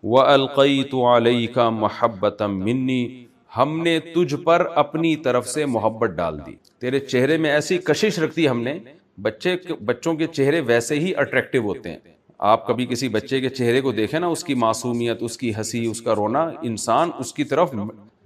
وَأَلْقَيْتُ عَلَيْكَ مَحَبَّةً مِّنِّي، ہم نے تجھ پر اپنی طرف سے محبت ڈال دی، تیرے چہرے میں ایسی کشش رکھ دی ہم نے، بچوں کے چہرے ویسے ہی اٹریکٹیو ہوتے ہیں، آپ کبھی کسی بچے کے چہرے کو دیکھیں نا، اس کی معصومیت، اس کی ہنسی، اس کا رونا، انسان اس کی طرف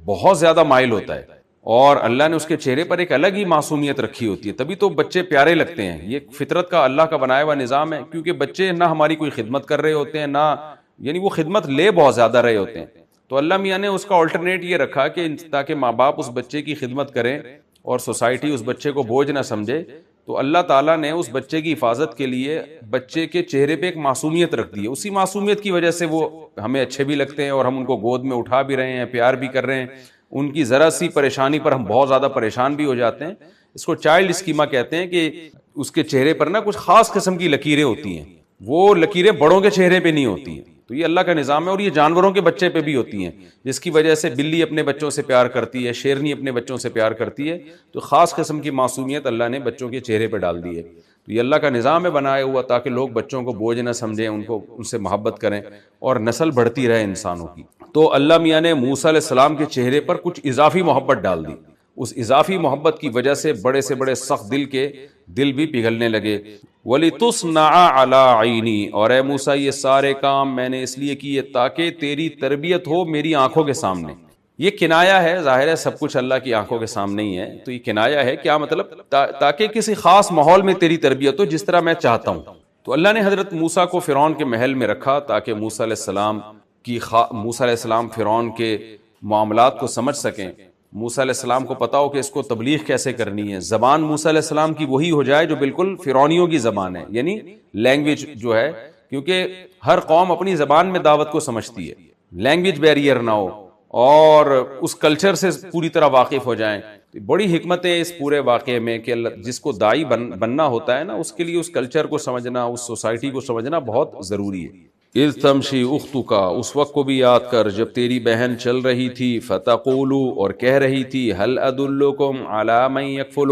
بہت زیادہ مائل ہوتا ہے، اور اللہ نے اس کے چہرے پر ایک الگ ہی معصومیت رکھی ہوتی ہے، تبھی تو بچے پیارے لگتے ہیں، یہ فطرت کا اللہ کا بنایا ہوا نظام ہے، کیونکہ بچے نہ ہماری کوئی خدمت کر رہے ہوتے ہیں، نہ یعنی وہ خدمت لے بہت زیادہ رہے ہوتے ہیں، تو اللہ میاں نے اس کا آلٹرنیٹ یہ رکھا کہ تاکہ ماں باپ اس بچے کی خدمت کریں اور سوسائٹی اس بچے کو بوجھ نہ سمجھے، تو اللہ تعالیٰ نے اس بچے کی حفاظت کے لیے بچے کے چہرے پہ ایک معصومیت رکھ دی ہے، اسی معصومیت کی وجہ سے وہ ہمیں اچھے بھی لگتے ہیں اور ہم ان کو گود میں اٹھا بھی رہے ہیں، پیار بھی کر رہے ہیں، ان کی ذرا سی پریشانی پر ہم بہت زیادہ پریشان بھی ہو جاتے ہیں، اس کو چائلڈ اسکیما کہتے ہیں کہ اس کے چہرے پر نا کچھ خاص قسم کی لکیریں ہوتی ہیں، وہ لکیریں بڑوں کے چہرے پہ نہیں ہوتی ہیں، تو یہ اللہ کا نظام ہے، اور یہ جانوروں کے بچے پہ بھی ہوتی ہیں، جس کی وجہ سے بلی اپنے بچوں سے پیار کرتی ہے، شیرنی اپنے بچوں سے پیار کرتی ہے، تو خاص قسم کی معصومیت اللہ نے بچوں کے چہرے پہ ڈال دی ہے، تو یہ اللہ کا نظام ہے بنایا ہوا تاکہ لوگ بچوں کو بوجھ نہ سمجھیں، ان سے محبت کریں اور نسل بڑھتی رہے انسانوں کی۔ تو اللہ میاں نے موسیٰ علیہ السلام کے چہرے پر کچھ اضافی محبت ڈال دی، اس اضافی محبت کی وجہ سے بڑے سے بڑے سخت دل کے دل بھی پگھلنے لگے۔ وَلِتُصْنَعَ عَلَىٰ عَيْنِي، اور اے موسیٰ یہ سارے کام میں نے اس لیے کیے تاکہ تیری تربیت ہو میری آنکھوں کے سامنے۔ یہ کنایا ہے، ظاہر ہے سب کچھ اللہ کی آنکھوں کے سامنے ہی ہے، تو یہ کنایا ہے، کیا مطلب؟ تاکہ کسی خاص ماحول میں تیری تربیت ہو جس طرح میں چاہتا ہوں۔ تو اللہ نے حضرت موسیٰ کو فرعون کے محل میں رکھا تاکہ موسیٰ علیہ السلام فرعون کے معاملات کو سمجھ سکیں، موسیٰ علیہ السلام کو پتا ہو کہ اس کو تبلیغ کیسے کرنی ہے، زبان موسیٰ علیہ السلام کی وہی ہو جائے جو بالکل فرعونیوں کی زبان ہے، یعنی لینگویج جو ہے، کیونکہ ہر قوم اپنی زبان میں دعوت کو سمجھتی ہے، لینگویج بیریئر نہ ہو اور اس کلچر سے پوری طرح واقف ہو جائیں۔ بڑی حکمت ہے اس پورے واقعے میں کہ اللہ جس کو داعی بننا ہوتا ہے نا، اس کے لیے اس کلچر کو سمجھنا، اس سوسائٹی کو سمجھنا بہت ضروری ہے۔ اذ تمشی اختک، اس وقت کو بھی یاد کر جب تیری بہن چل رہی تھی، فتقول، اور کہہ رہی تھی، هل ادلکم علی من یکفل،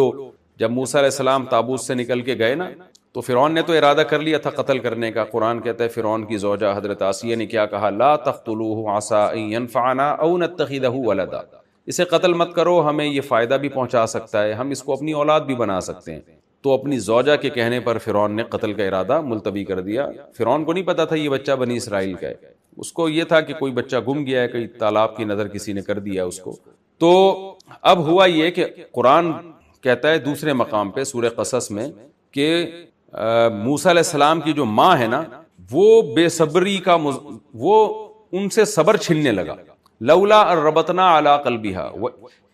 جب موسیٰ علیہ السلام تابوت سے نکل کے گئے نا، تو فرعون نے تو ارادہ کر لیا تھا قتل کرنے کا۔ قرآن کہتا ہے فرعون کی زوجہ حضرت آسیہ نے کیا کہا، لا تقتلوہ عسى ان ينفعنا او نتخذہ ولدا، اسے قتل مت کرو، ہمیں یہ فائدہ بھی پہنچا سکتا ہے، ہم اس کو اپنی اولاد بھی بنا سکتے ہیں۔ تو اپنی زوجہ کے کہنے پر فرعون نے قتل کا ارادہ ملتوی کر دیا۔ فرعون کو نہیں پتا تھا یہ بچہ بنی اسرائیل کا ہے، اس کو یہ تھا کہ کوئی بچہ گم گیا ہے، کوئی تالاب کی نظر کسی نے کر دیا اس کو۔ تو اب ہوا یہ کہ قرآن کہتا ہے دوسرے مقام پہ سورہ قصص میں کہ موسیٰ علیہ السلام کی جو ماں ہے نا، وہ بے صبری کا وہ ان سے صبر چھننے لگا، لولا ربطنا علی قلبہا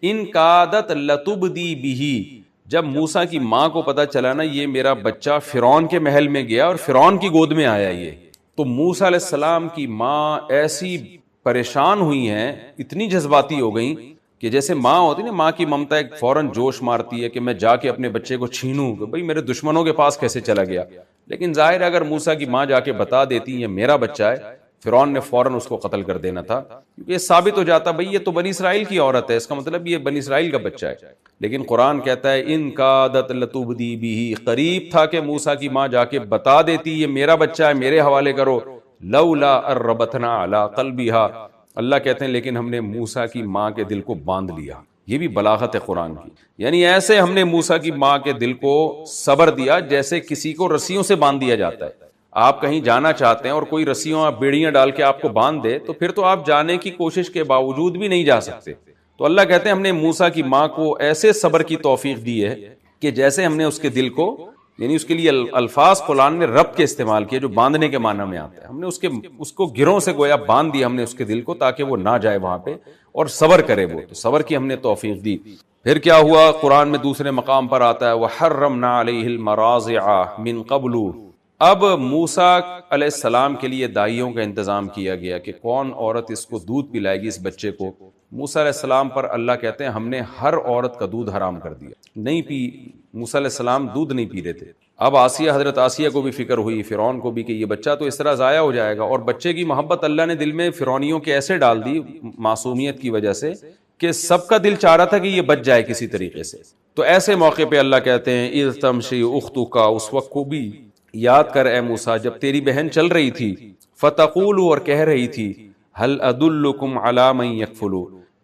ان کادت لتبدی بہ، جب موسیٰ کی ماں کو پتا چلا نا یہ میرا بچہ فرعون کے محل میں گیا اور فرعون کی گود میں آیا یہ، تو موسیٰ علیہ السلام کی ماں ایسی پریشان ہوئی ہیں، اتنی جذباتی ہو گئیں کہ جیسے ماں ہوتی نا، ماں کی ممتا ایک فوراً جوش مارتی ہے کہ میں جا کے اپنے بچے کو چھینوں کہ بھئی میرے دشمنوں کے پاس کیسے چلا گیا، لیکن ظاہر ہے اگر موسیٰ کی ماں جا کے بتا دیتی یہ میرا بچہ ہے، فرعون نے فوراً اس کو قتل کر دینا تھا، کیونکہ یہ ثابت ہو جاتا بھئی یہ تو بنی اسرائیل کی عورت ہے، اس کا مطلب یہ بنی اسرائیل کا بچہ ہے۔ لیکن قرآن کہتا ہے ان کادت لتبدی بہ، قریب تھا کہ موسیٰ کی ماں جا کے بتا دیتی یہ میرا بچہ ہے، میرے حوالے کرو، لولا اربتنا علی قلبہا، اللہ کہتے ہیں لیکن ہم نے موسیٰ کی ماں کے دل کو باندھ لیا۔ یہ بھی بلاغت ہے قرآن کی، یعنی ایسے ہم نے موسیٰ کی ماں کے دل کو صبر دیا جیسے کسی کو رسیوں سے باندھ دیا جاتا ہے۔ آپ کہیں جانا چاہتے ہیں اور کوئی رسیوں بیڑیاں ڈال کے آپ کو باندھ دے تو پھر تو آپ جانے کی کوشش کے باوجود بھی نہیں جا سکتے۔ تو اللہ کہتے ہیں ہم نے موسیٰ کی ماں کو ایسے صبر کی توفیق دی ہے کہ جیسے ہم نے اس کے دل کو، یعنی اس کے لیے الفاظ قرآن نے رب کے استعمال کیے جو باندھنے کے معنی میں آتا ہے، ہم نے اس کو گروں سے گویا باندھ دیا ہم نے اس کے دل کو، تاکہ وہ نہ جائے وہاں پہ اور صبر کرے، وہ تو صبر کی ہم نے توفیق دی۔ پھر کیا ہوا؟ قرآن میں دوسرے مقام پر آتا ہے وَحَرَّمْنَا عَلَيْهِ الْمَرَاضِعَ مِن قَبْلُ، اب موسیٰ علیہ السلام کے لیے دائیوں کا انتظام کیا گیا کہ کون عورت اس کو دودھ پلائے گی اس بچے کو۔ موسیٰ علیہ السلام پر اللہ کہتے ہیں ہم نے ہر عورت کا دودھ حرام کر دیا، نہیں پی، موسیٰ علیہ السلام دودھ نہیں پی رہے تھے۔ اب آسیہ، حضرت آسیہ کو بھی فکر ہوئی، فرعون کو بھی، کہ یہ بچہ تو اس طرح ضائع ہو جائے گا، اور بچے کی محبت اللہ نے دل میں فرعونیوں کے ایسے ڈال دی معصومیت کی وجہ سے کہ سب کا دل چاہ رہا تھا کہ یہ بچ جائے کسی طریقے سے۔ تو ایسے موقع پہ اللہ کہتے ہیں اذ تمشی اختک، اس وقت کو بھی یاد کر اے موسیٰ جب تیری بہن چل رہی تھی، فتقول، اور کہہ رہی تھی هل ادلکم علی من یکفل،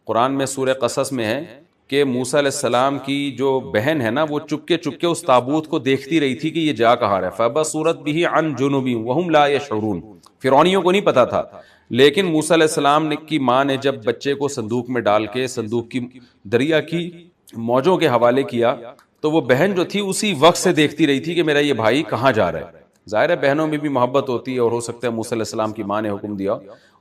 قرآن میں سورہ قصص میں ہے کہ موسیٰ علیہ السلام کی جو بہن ہے نا وہ چپکے چپکے اس تابوت کو دیکھتی رہی تھی کہ یہ جا کہاں رہا ہے، فبصرت به عن جنوب وهم لا يشعرون، فرعونیوں کو نہیں پتا تھا، لیکن موسیٰ علیہ السلام کی ماں نے جب بچے کو صندوق میں ڈال کے صندوق کی دریا کی موجوں کے حوالے کیا تو وہ بہن جو تھی اسی وقت سے دیکھتی رہی تھی کہ میرا یہ بھائی کہاں جا رہا ہے۔ ظاہر ہے بہنوں میں بھی محبت ہوتی ہے، اور ہو سکتا ہے موسیٰ علیہ السلام کی ماں نے حکم دیا،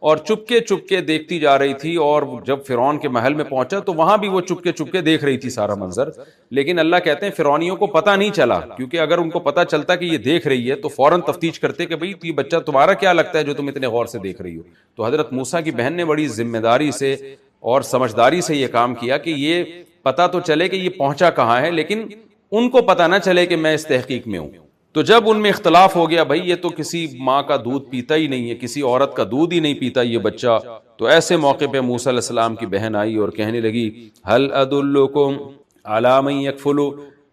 اور چپکے چپکے دیکھتی جا رہی تھی، اور جب فرعون کے محل میں پہنچا تو وہاں بھی وہ چپکے چپکے دیکھ رہی تھی سارا منظر۔ لیکن اللہ کہتے ہیں فرعونیوں کو پتہ نہیں چلا، کیونکہ اگر ان کو پتہ چلتا کہ یہ دیکھ رہی ہے تو فوراً تفتیش کرتے کہ بھئی یہ بچہ تمہارا کیا لگتا ہے جو تم اتنے غور سے دیکھ رہی ہو۔ تو حضرت موسیٰ کی بہن نے بڑی ذمہ داری سے اور سمجھداری سے یہ کام کیا کہ یہ پتہ تو چلے کہ یہ پہنچا کہاں ہے، لیکن ان کو پتہ نہ چلے کہ میں اس تحقیق میں ہوں۔ تو جب ان میں اختلاف ہو گیا بھائی یہ تو کسی ماں کا دودھ پیتا ہی نہیں ہے، کسی عورت کا دودھ ہی نہیں پیتا یہ بچہ، تو ایسے موقع پہ موسیٰ علیہ السلام کی بہن آئی اور کہنے لگی هل ادلکم علی من یکفل،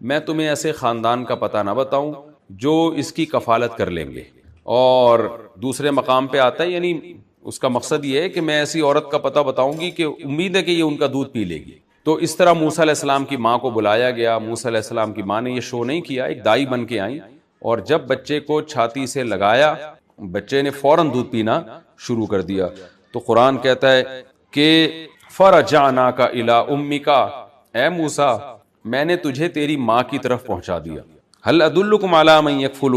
میں تمہیں ایسے خاندان کا پتہ نہ بتاؤں جو اس کی کفالت کر لیں گے۔ اور دوسرے مقام پہ آتا ہے یعنی اس کا مقصد یہ ہے کہ میں ایسی عورت کا پتہ بتاؤں گی کہ امید ہے کہ یہ ان کا دودھ پی لے گی۔ تو اس طرح موسیٰ علیہ السلام کی ماں کو بلایا گیا، موسیٰ علیہ السلام کی ماں نے یہ شو نہیں کیا، ایک دائی بن کے آئیں، اور جب بچے کو چھاتی سے لگایا بچے نے فوراً دودھ پینا شروع کر دیا۔ تو قرآن کہتا ہے کہ فرجعناک الی امک، اے موسیٰ میں نے تجھے تیری ماں کی طرف پہنچا دیا۔ هل ادلکم علی من یکفل،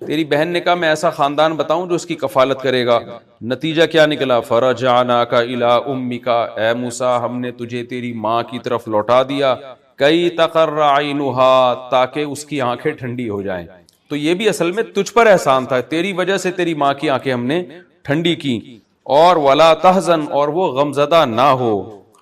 تیری بہن نے کہا میں ایسا خاندان بتاؤں جو اس کی کفالت کرے گا۔ نتیجہ کیا نکلا؟ فرجعناک الی امک، اے موسیٰ ہم نے تجھے تیری ماں کی طرف لوٹا دیا، کئی تقر عینھا، تاکہ اس کی آنکھیں ٹھنڈی ہو جائیں۔ تو یہ بھی اصل میں تجھ پر احسان تھا، تیری وجہ سے تیری ماں کی آنکھیں ہم نے ٹھنڈی کی۔ اور ولا تحزن، اور وہ غمزدہ نہ ہو،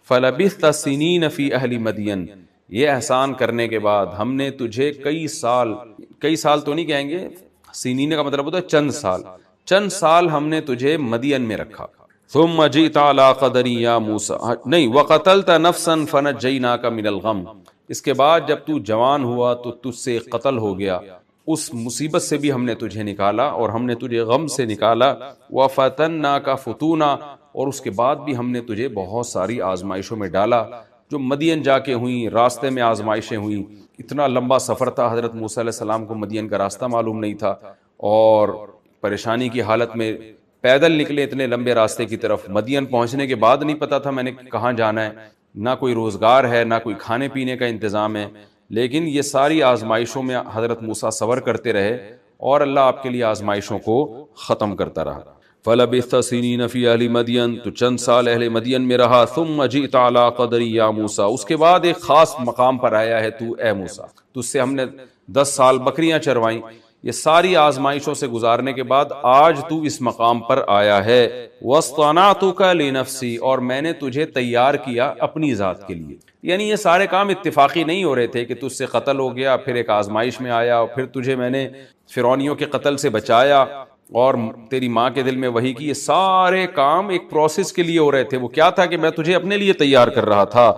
فلبثت سنین فی اہل مدین، یہ احسان کرنے کے بعد ہم نے تجھے کئی سال تو نہیں کہیں گے، سنین کا مطلب ہوتا ہے چند سال ہم نے تجھے مدین میں رکھا۔ ثم جئت علی قدر یا موسیٰ، نہیں، وقتلت نفسا فنجیناک من الغم، اس کے بعد جب تو جوان ہوا تو تجھ سے قتل ہو گیا، اس مصیبت سے بھی ہم نے تجھے نکالا اور ہم نے تجھے غم سے نکالا۔ وفتناک فتونا، اور اس کے بعد بھی ہم نے تجھے بہت ساری آزمائشوں میں ڈالا جو مدین جا کے ہوئیں، راستے میں آزمائشیں ہوئیں، اتنا لمبا سفر تھا، حضرت موسیٰ علیہ السلام کو مدین کا راستہ معلوم نہیں تھا، اور پریشانی کی حالت میں پیدل نکلے اتنے لمبے راستے کی طرف، مدین پہنچنے کے بعد نہیں پتا تھا میں نے کہاں جانا ہے، نہ کوئی روزگار ہے نہ کوئی کھانے پینے کا انتظام ہے، لیکن یہ ساری آزمائشوں میں حضرت موسیٰ صبر کرتے رہے اور اللہ آپ کے لیے آزمائشوں کو ختم کرتا رہا۔ فَلَبِثْتَ سِنِينَ فِي أَهْلِ مَدْيَنَ، تو چند سال اہل مدین میں رہا۔ ثُمَّ جِئْتَ عَلَىٰ قَدْرِ يَا موسیٰ، اس کے بعد ایک خاص مقام پر آیا ہے تو اے موسیٰ، تو اس سے ہم نے 10 سال بکریاں چروائیں، یہ ساری آزمائشوں سے گزارنے کے بعد آج تو اس مقام پر آیا ہے۔ وَاصْطَنَعْتُكَ لِنَفْسِي، اور میں نے تجھے تیار کیا اپنی ذات کے لیے، یعنی یہ سارے کام اتفاقی نہیں ہو رہے تھے کہ تجھ سے قتل ہو گیا، پھر ایک آزمائش میں آیا، اور پھر تجھے میں نے فرعونیوں کے قتل سے بچایا، اور تیری ماں کے دل میں وحی کی، یہ سارے کام ایک پروسیس کے لیے ہو رہے تھے. وہ کیا تھا کہ میں تجھے اپنے لیے تیار کر رہا تھا.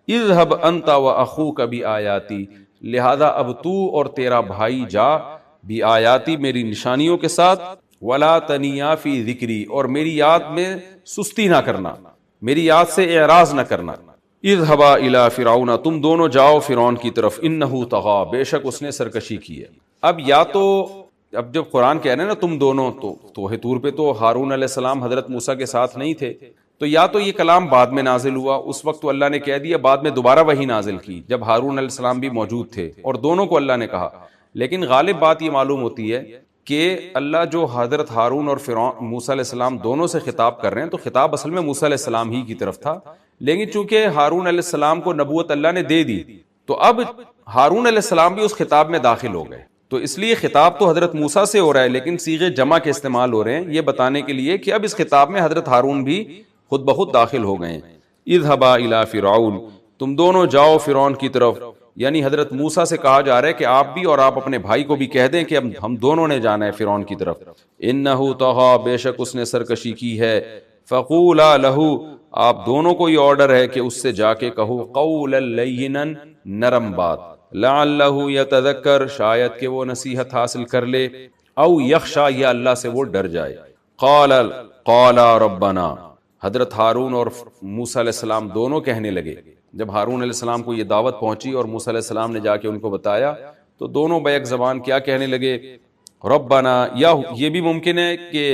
اذهب انت واخوك بآیاتی، لہذا اب تو اور تیرا بھائی جا بآیاتی میری نشانیوں کے ساتھ، ولا تنیا فی ذکری اور میری یاد میں سستی نہ کرنا، میری یاد سے اعراض نہ کرنا. اذهبا الی فرعون، تم دونوں جاؤ فرعون کی طرف، انہ طغی، بے شک اس نے سرکشی کی ہے. اب یا تو اب جب قرآن کہہ رہے ہیں نا تم دونوں، تو توح طور پہ تو ہارون علیہ السلام حضرت موسیٰ کے ساتھ نہیں تھے، تو یا تو یہ کلام بعد میں نازل ہوا، اس وقت تو اللہ نے کہہ دیا، بعد میں دوبارہ وہی نازل کی جب ہارون علیہ السلام بھی موجود تھے اور دونوں کو اللہ نے کہا. لیکن غالب بات یہ معلوم ہوتی ہے کہ اللہ جو حضرت ہارون اور فرعون موسیٰ علیہ السلام دونوں سے خطاب کر رہے ہیں، تو خطاب اصل میں موسیٰ علیہ السلام ہی کی طرف تھا. لیکن چونکہ ہارون علیہ السلام کو نبوت اللہ نے دے دی، تو اب ہارون علیہ السلام بھی اس خطاب میں داخل ہو گئے. تو اس لیے خطاب تو حضرت موسیٰ سے ہو رہا ہے، لیکن صیغے جمع کے استعمال ہو رہے ہیں یہ بتانے کے لیے کہ اب اس خطاب میں حضرت ہارون بھی خود بخود داخل ہو گئے. اذهبا الی فرعون، تم دونوں جاؤ فرعون کی طرف، یعنی حضرت موسیٰ سے کہا جا رہا ہے کہ آپ بھی اور آپ اپنے بھائی کو بھی کہہ دیں کہ اب ہم دونوں نے جانا ہے فرعون کی طرف. انہ طغی، بے شک اس نے سرکشی کی ہے. فقولا لہ، آپ دونوں کو یہ آرڈر ہے کہ اس سے جا کے کہو قولا لینا، نرم بات، لعلہ یتذکر، شاید کہ وہ نصیحت حاصل کر لے، او یخشا، یا اللہ سے وہ ڈر جائے. قالا ربنا، حضرت ہارون اور موسیٰ علیہ السلام دونوں کہنے لگے، جب ہارون علیہ السلام کو یہ دعوت پہنچی اور موسیٰ علیہ السلام نے جا کے ان کو بتایا، تو دونوں بیک زبان کیا کہنے لگے، ربنا. یا یہ بھی ممکن ہے کہ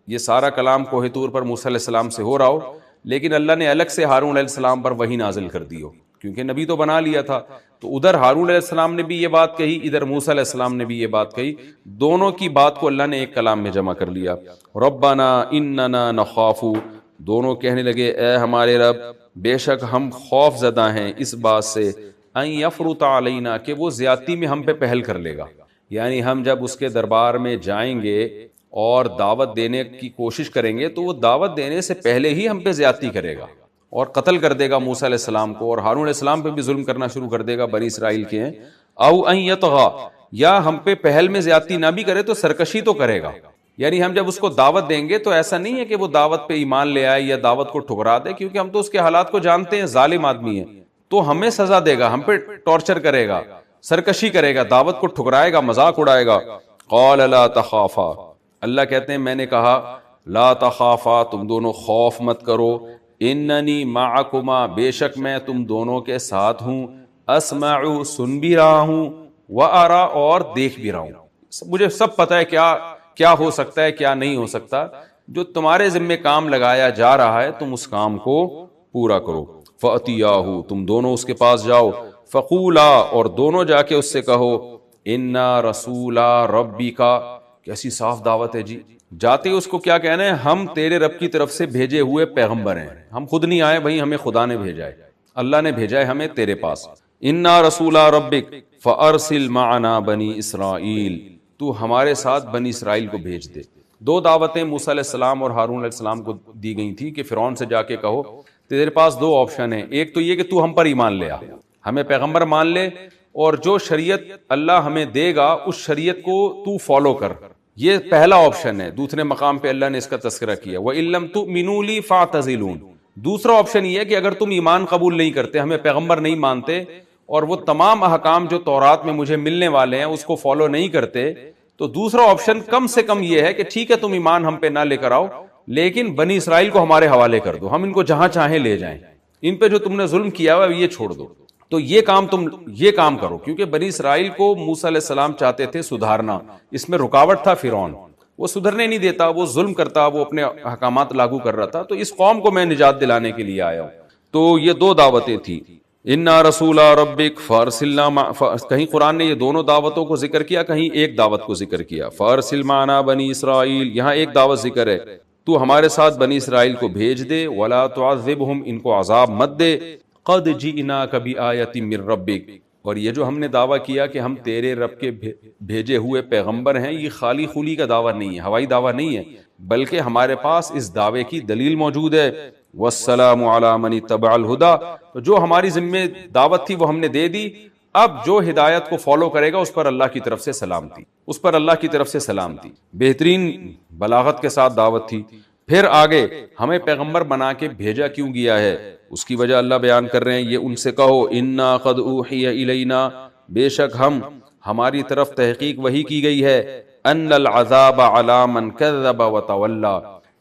یہ سارا کلام کوہ طور پر موسیٰ علیہ السلام سے ہو رہا ہو، لیکن اللہ نے الگ سے ہارون علیہ السلام پر وحی نازل کر دی ہو، کیونکہ نبی تو بنا لیا تھا. تو ادھر ہارون علیہ السلام نے بھی یہ بات کہی، ادھر موسیٰ علیہ السلام نے بھی یہ بات کہی، دونوں کی بات کو اللہ نے ایک کلام میں جمع کر لیا. ربنا اننا نخاف، دونوں کہنے لگے اے ہمارے رب، بے شک ہم خوف زدہ ہیں اس بات سے، ان یفرط علینا، کہ وہ زیادتی میں ہم پہ پہل کر لے گا. یعنی ہم جب اس کے دربار میں جائیں گے اور دعوت دینے کی کوشش کریں گے، تو وہ دعوت دینے سے پہلے ہی ہم پہ زیادتی کرے گا اور قتل کر دے گا موسیٰ علیہ السلام کو، اور ہارون علیہ السلام پہ بھی ظلم کرنا شروع کر دے گا، بنی اسرائیل کے ہیں. او ان یطغی، یا ہم پہ پہل میں زیادتی نہ بھی کرے تو سرکشی تو کرے گا. یعنی ہم جب اس کو دعوت دیں گے تو ایسا نہیں ہے کہ وہ دعوت پہ ایمان لے آئے یا دعوت کو ٹھکرا دے، کیونکہ ہم تو اس کے حالات کو جانتے ہیں، ظالم آدمی ہے، تو ہمیں سزا دے گا، ہم پہ ٹارچر کرے گا، سرکشی کرے گا، دعوت کو ٹھکرائے گا، مذاق اڑائے گا. قال لا تخافا، اللہ کہتے ہیں میں نے کہا لا تخافا، تم دونوں خوف مت کرو، اننی معکما، بے شک میں تم دونوں کے ساتھ ہوں، اسمع، سن بھی رہا ہوں، وارا، اور دیکھ بھی رہا ہوں. مجھے سب پتہ ہے کیا ہو سکتا ہے کیا نہیں ہو سکتا. جو تمہارے ذمہ کام لگایا جا رہا ہے تم اس کام کو پورا کرو. فَأْتِيَاهُ، تم دونوں اس کے پاس جاؤ، فَقُولَا، اور دونوں جا کے اس سے کہو، اِنَّا رَسُولَا رَبِّكَ، کیسی صاف دعوت ہے جی. جاتے اس کو کیا کہنا ہے، ہم تیرے رب کی طرف سے بھیجے ہوئے پیغمبر ہیں، ہم خود نہیں آئے بھائی، ہمیں خدا نے بھیجا ہے، اللہ نے بھیجا ہے ہمیں تیرے پاس. اِنَّا رَسُولَا رَبِّكَ فَأَرْسِلْ مَعَنَا بَنِي إِسْرَائِيل، تو ہمارے ساتھ بنی اسرائیل کو بھیج دے. دو دعوتیں موسیٰ علیہ السلام اور ہارون علیہ السلام کو دی گئی تھی کہ فرعون سے جا کے کہو تیرے پاس دو آپشن ہیں، ایک تو یہ کہ تو ہم پر ایمان لے آ، ہمیں پیغمبر مان لے، اور جو شریعت اللہ ہمیں دے گا اس شریعت کو تو فالو کر، یہ پہلا آپشن ہے. دوسرے مقام پہ اللہ نے اس کا تذکرہ کیا، وَإِن لَّمْ تُؤْمِنُوا لِي فَاعْتَزِلُونِ. دوسرا آپشن یہ ہے کہ اگر تم ایمان قبول نہیں کرتے، ہمیں پیغمبر نہیں مانتے، اور وہ تمام احکام جو تورات میں مجھے ملنے والے ہیں اس کو فالو نہیں کرتے، تو دوسرا آپشن کم سے کم یہ ہے کہ ٹھیک ہے تم ایمان ہم پہ نہ لے کر آؤ، لیکن بنی اسرائیل کو ہمارے حوالے کر دو، ہم ان کو جہاں چاہیں لے جائیں، ان پہ جو تم نے ظلم کیا ہوا یہ چھوڑ دو. تو یہ کام کرو، کیونکہ بنی اسرائیل کو موسیٰ علیہ السلام چاہتے تھے سدھارنا، اس میں رکاوٹ تھا فرعون، وہ سدھرنے نہیں دیتا، وہ ظلم کرتا، وہ اپنے احکامات لاگو کر رہا تھا. تو اس قوم کو میں نجات دلانے کے لیے آیا ہوں. تو یہ دو دعوتیں تھیں، اِنَّا رَسُولَا رَبِّكَ فَأَرْسِلْ، کہیں قرآن نے یہ دونوں دعوتوں کو ذکر کیا، کہیں ایک دعوت کو ذکر کیا. فَأَرْسِلْ مَعَنَا بَنِي إِسْرَائِيل، یہاں ایک دعوت ذکر ہے، تو ہمارے ساتھ بنی اسرائیل کو بھیج دے. وَلَا تُعَذِّبْهُمْ، ان کو عذاب مت دے. قَدْ جِئْنَاكَ بِآیَةٍ مِّن رَبِّكَ، اور یہ جو ہم نے دعویٰ کیا کہ ہم تیرے رب کے بھیجے ہوئے پیغمبر ہیں، یہ خالی خلی کا دعویٰ نہیں ہے، ہوائی دعویٰ نہیں ہے، بلکہ ہمارے پاس اس دعوے کی دلیل موجود ہے. وَالسَّلَامُ عَلَىٰ مَنِ اتَّبَعَ الْهُدَىٰ، تو جو ہماری ذمہ دعوت تھی وہ ہم نے دے دی، اب جو ہدایت کو فالو کرے گا اس پر اللہ کی طرف سے سلامتی، اس پر اللہ کی طرف سے سلامتی۔ بہترین بلاغت کے ساتھ دعوت تھی۔ پھر آگے ہمیں پیغمبر بنا کے بھیجا کیوں گیا ہے، اس کی وجہ اللہ بیان کر رہے ہیں، یہ ان سے کہو انا قد اوحی الینا، بے شک ہماری طرف تحقیق وحی کی گئی ہے، ان العذاب علی من کذب وتولی،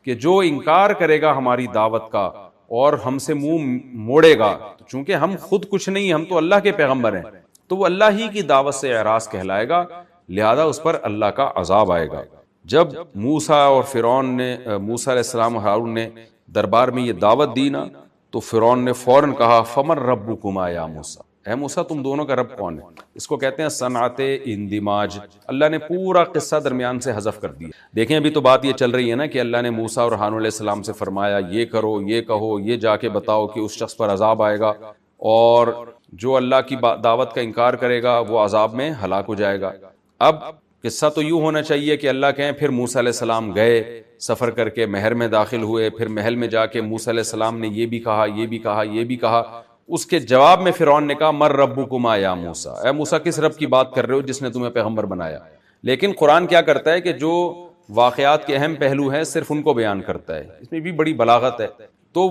کہ جو انکار کرے گا ہماری دعوت کا اور ہم سے منہ موڑے گا، چونکہ ہم خود کچھ نہیں، ہم تو اللہ کے پیغمبر ہیں، تو وہ اللہ ہی کی دعوت سے اعراض کہلائے گا، لہذا اس پر اللہ کا عذاب آئے گا۔ جب موسیٰ اور فرعون نے، موسیٰ علیہ السلام اور ہارون نے دربار میں یہ دعوت دی نا، تو فرعون نے فوراً کہا فمن ربکما یا موسیٰ، اے موسیٰ تم دونوں کا رب کون ہے؟ اس کو کہتے ہیں صنعت اندماج۔ اللہ نے پورا قصہ درمیان سے حذف کر دیا۔ دیکھیں ابھی تو بات یہ چل رہی ہے نا کہ اللہ نے موسیٰ اور ہارون علیہ السلام سے فرمایا یہ کرو، یہ کہو، یہ جا کے بتاؤ کہ اس شخص پر عذاب آئے گا، اور جو اللہ کی دعوت کا انکار کرے گا وہ عذاب میں ہلاک ہو جائے گا۔ اب قصہ تو یوں ہونا چاہیے کہ اللہ کہیں پھر موسیٰ علیہ السلام گئے سفر کر کے محل میں داخل ہوئے، پھر محل میں جا کے موسیٰ علیہ السلام نے یہ بھی کہا، یہ بھی کہا، یہ بھی کہا۔ اس کے جواب میں فرعون نے کہا مر ربکما یا موسیٰ، اے موسیٰ کس رب کی بات کر رہے ہو جس نے تمہیں پیغمبر بنایا؟ لیکن قرآن کیا کرتا ہے کہ جو واقعات کے اہم پہلو ہیں صرف ان کو بیان کرتا ہے، اس میں بھی بڑی بلاغت ہے، تو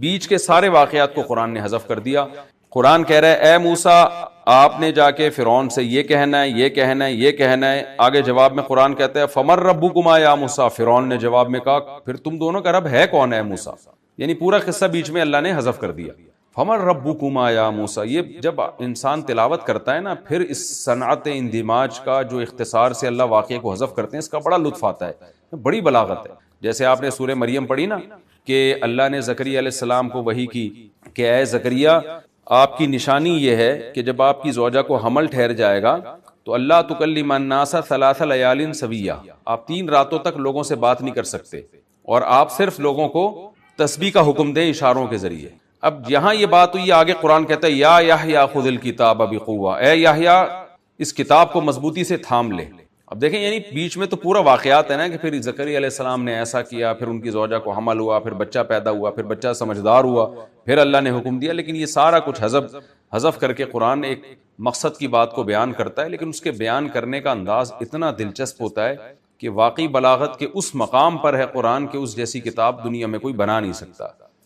بیچ کے سارے واقعات کو قرآن نے حذف کر دیا۔ قرآن کہہ رہا ہے اے موسیٰ آپ نے جا کے فرعون سے یہ کہنا ہے، یہ کہنا ہے، یہ کہنا ہے۔ آگے جواب میں قرآن کہتا ہے فمر ربکما یا موسیٰ، فرعون نے جواب میں کہا پھر تم دونوں کا رب ہے کون ہے موسیٰ؟ یعنی پورا قصہ بیچ میں اللہ نے حذف کر دیا۔ فمر ربکما یا موسیٰ، یہ جب انسان تلاوت کرتا ہے نا پھر اس صنعت اندماج کا جو اختصار سے اللہ واقعے کو حذف کرتے ہیں اس کا بڑا لطف آتا ہے، بڑی بلاغت ہے۔ جیسے آپ نے سورہ مریم پڑھی نا کہ اللہ نے زکریا علیہ السلام کو وحی کی کہ اے زکریا آپ کی نشانی یہ ہے کہ جب آپ کی زوجہ کو حمل ٹھہر جائے گا تو اللہ تکلم الناس ثلاث لیال سویہ، آپ 3 راتوں تک لوگوں سے بات نہیں کر سکتے، اور آپ صرف لوگوں کو تسبیح کا حکم دیں اشاروں کے ذریعے۔ اب یہاں یہ بات ہوئی، آگے قرآن کہتا ہے یا یحییٰ خذ الکتاب بقوہ، اے یحییٰ اس کتاب کو مضبوطی سے تھام لے۔ اب دیکھیں یعنی بیچ میں تو پورا واقعات ہے نا کہ پھر زکریا علیہ السلام نے ایسا کیا، پھر ان کی زوجہ کو حمل ہوا، پھر بچہ پیدا ہوا، پھر بچہ سمجھدار ہوا، پھر اللہ نے حکم دیا، لیکن یہ سارا کچھ حذف کر کے قرآن ایک مقصد کی بات کو بیان کرتا ہے، لیکن اس کے بیان کرنے کا انداز اتنا دلچسپ ہوتا ہے کہ واقعی بلاغت کے اس مقام پر ہے قرآن کہ اس جیسی کتاب دنیا میں کوئی بنا نہیں سکتا۔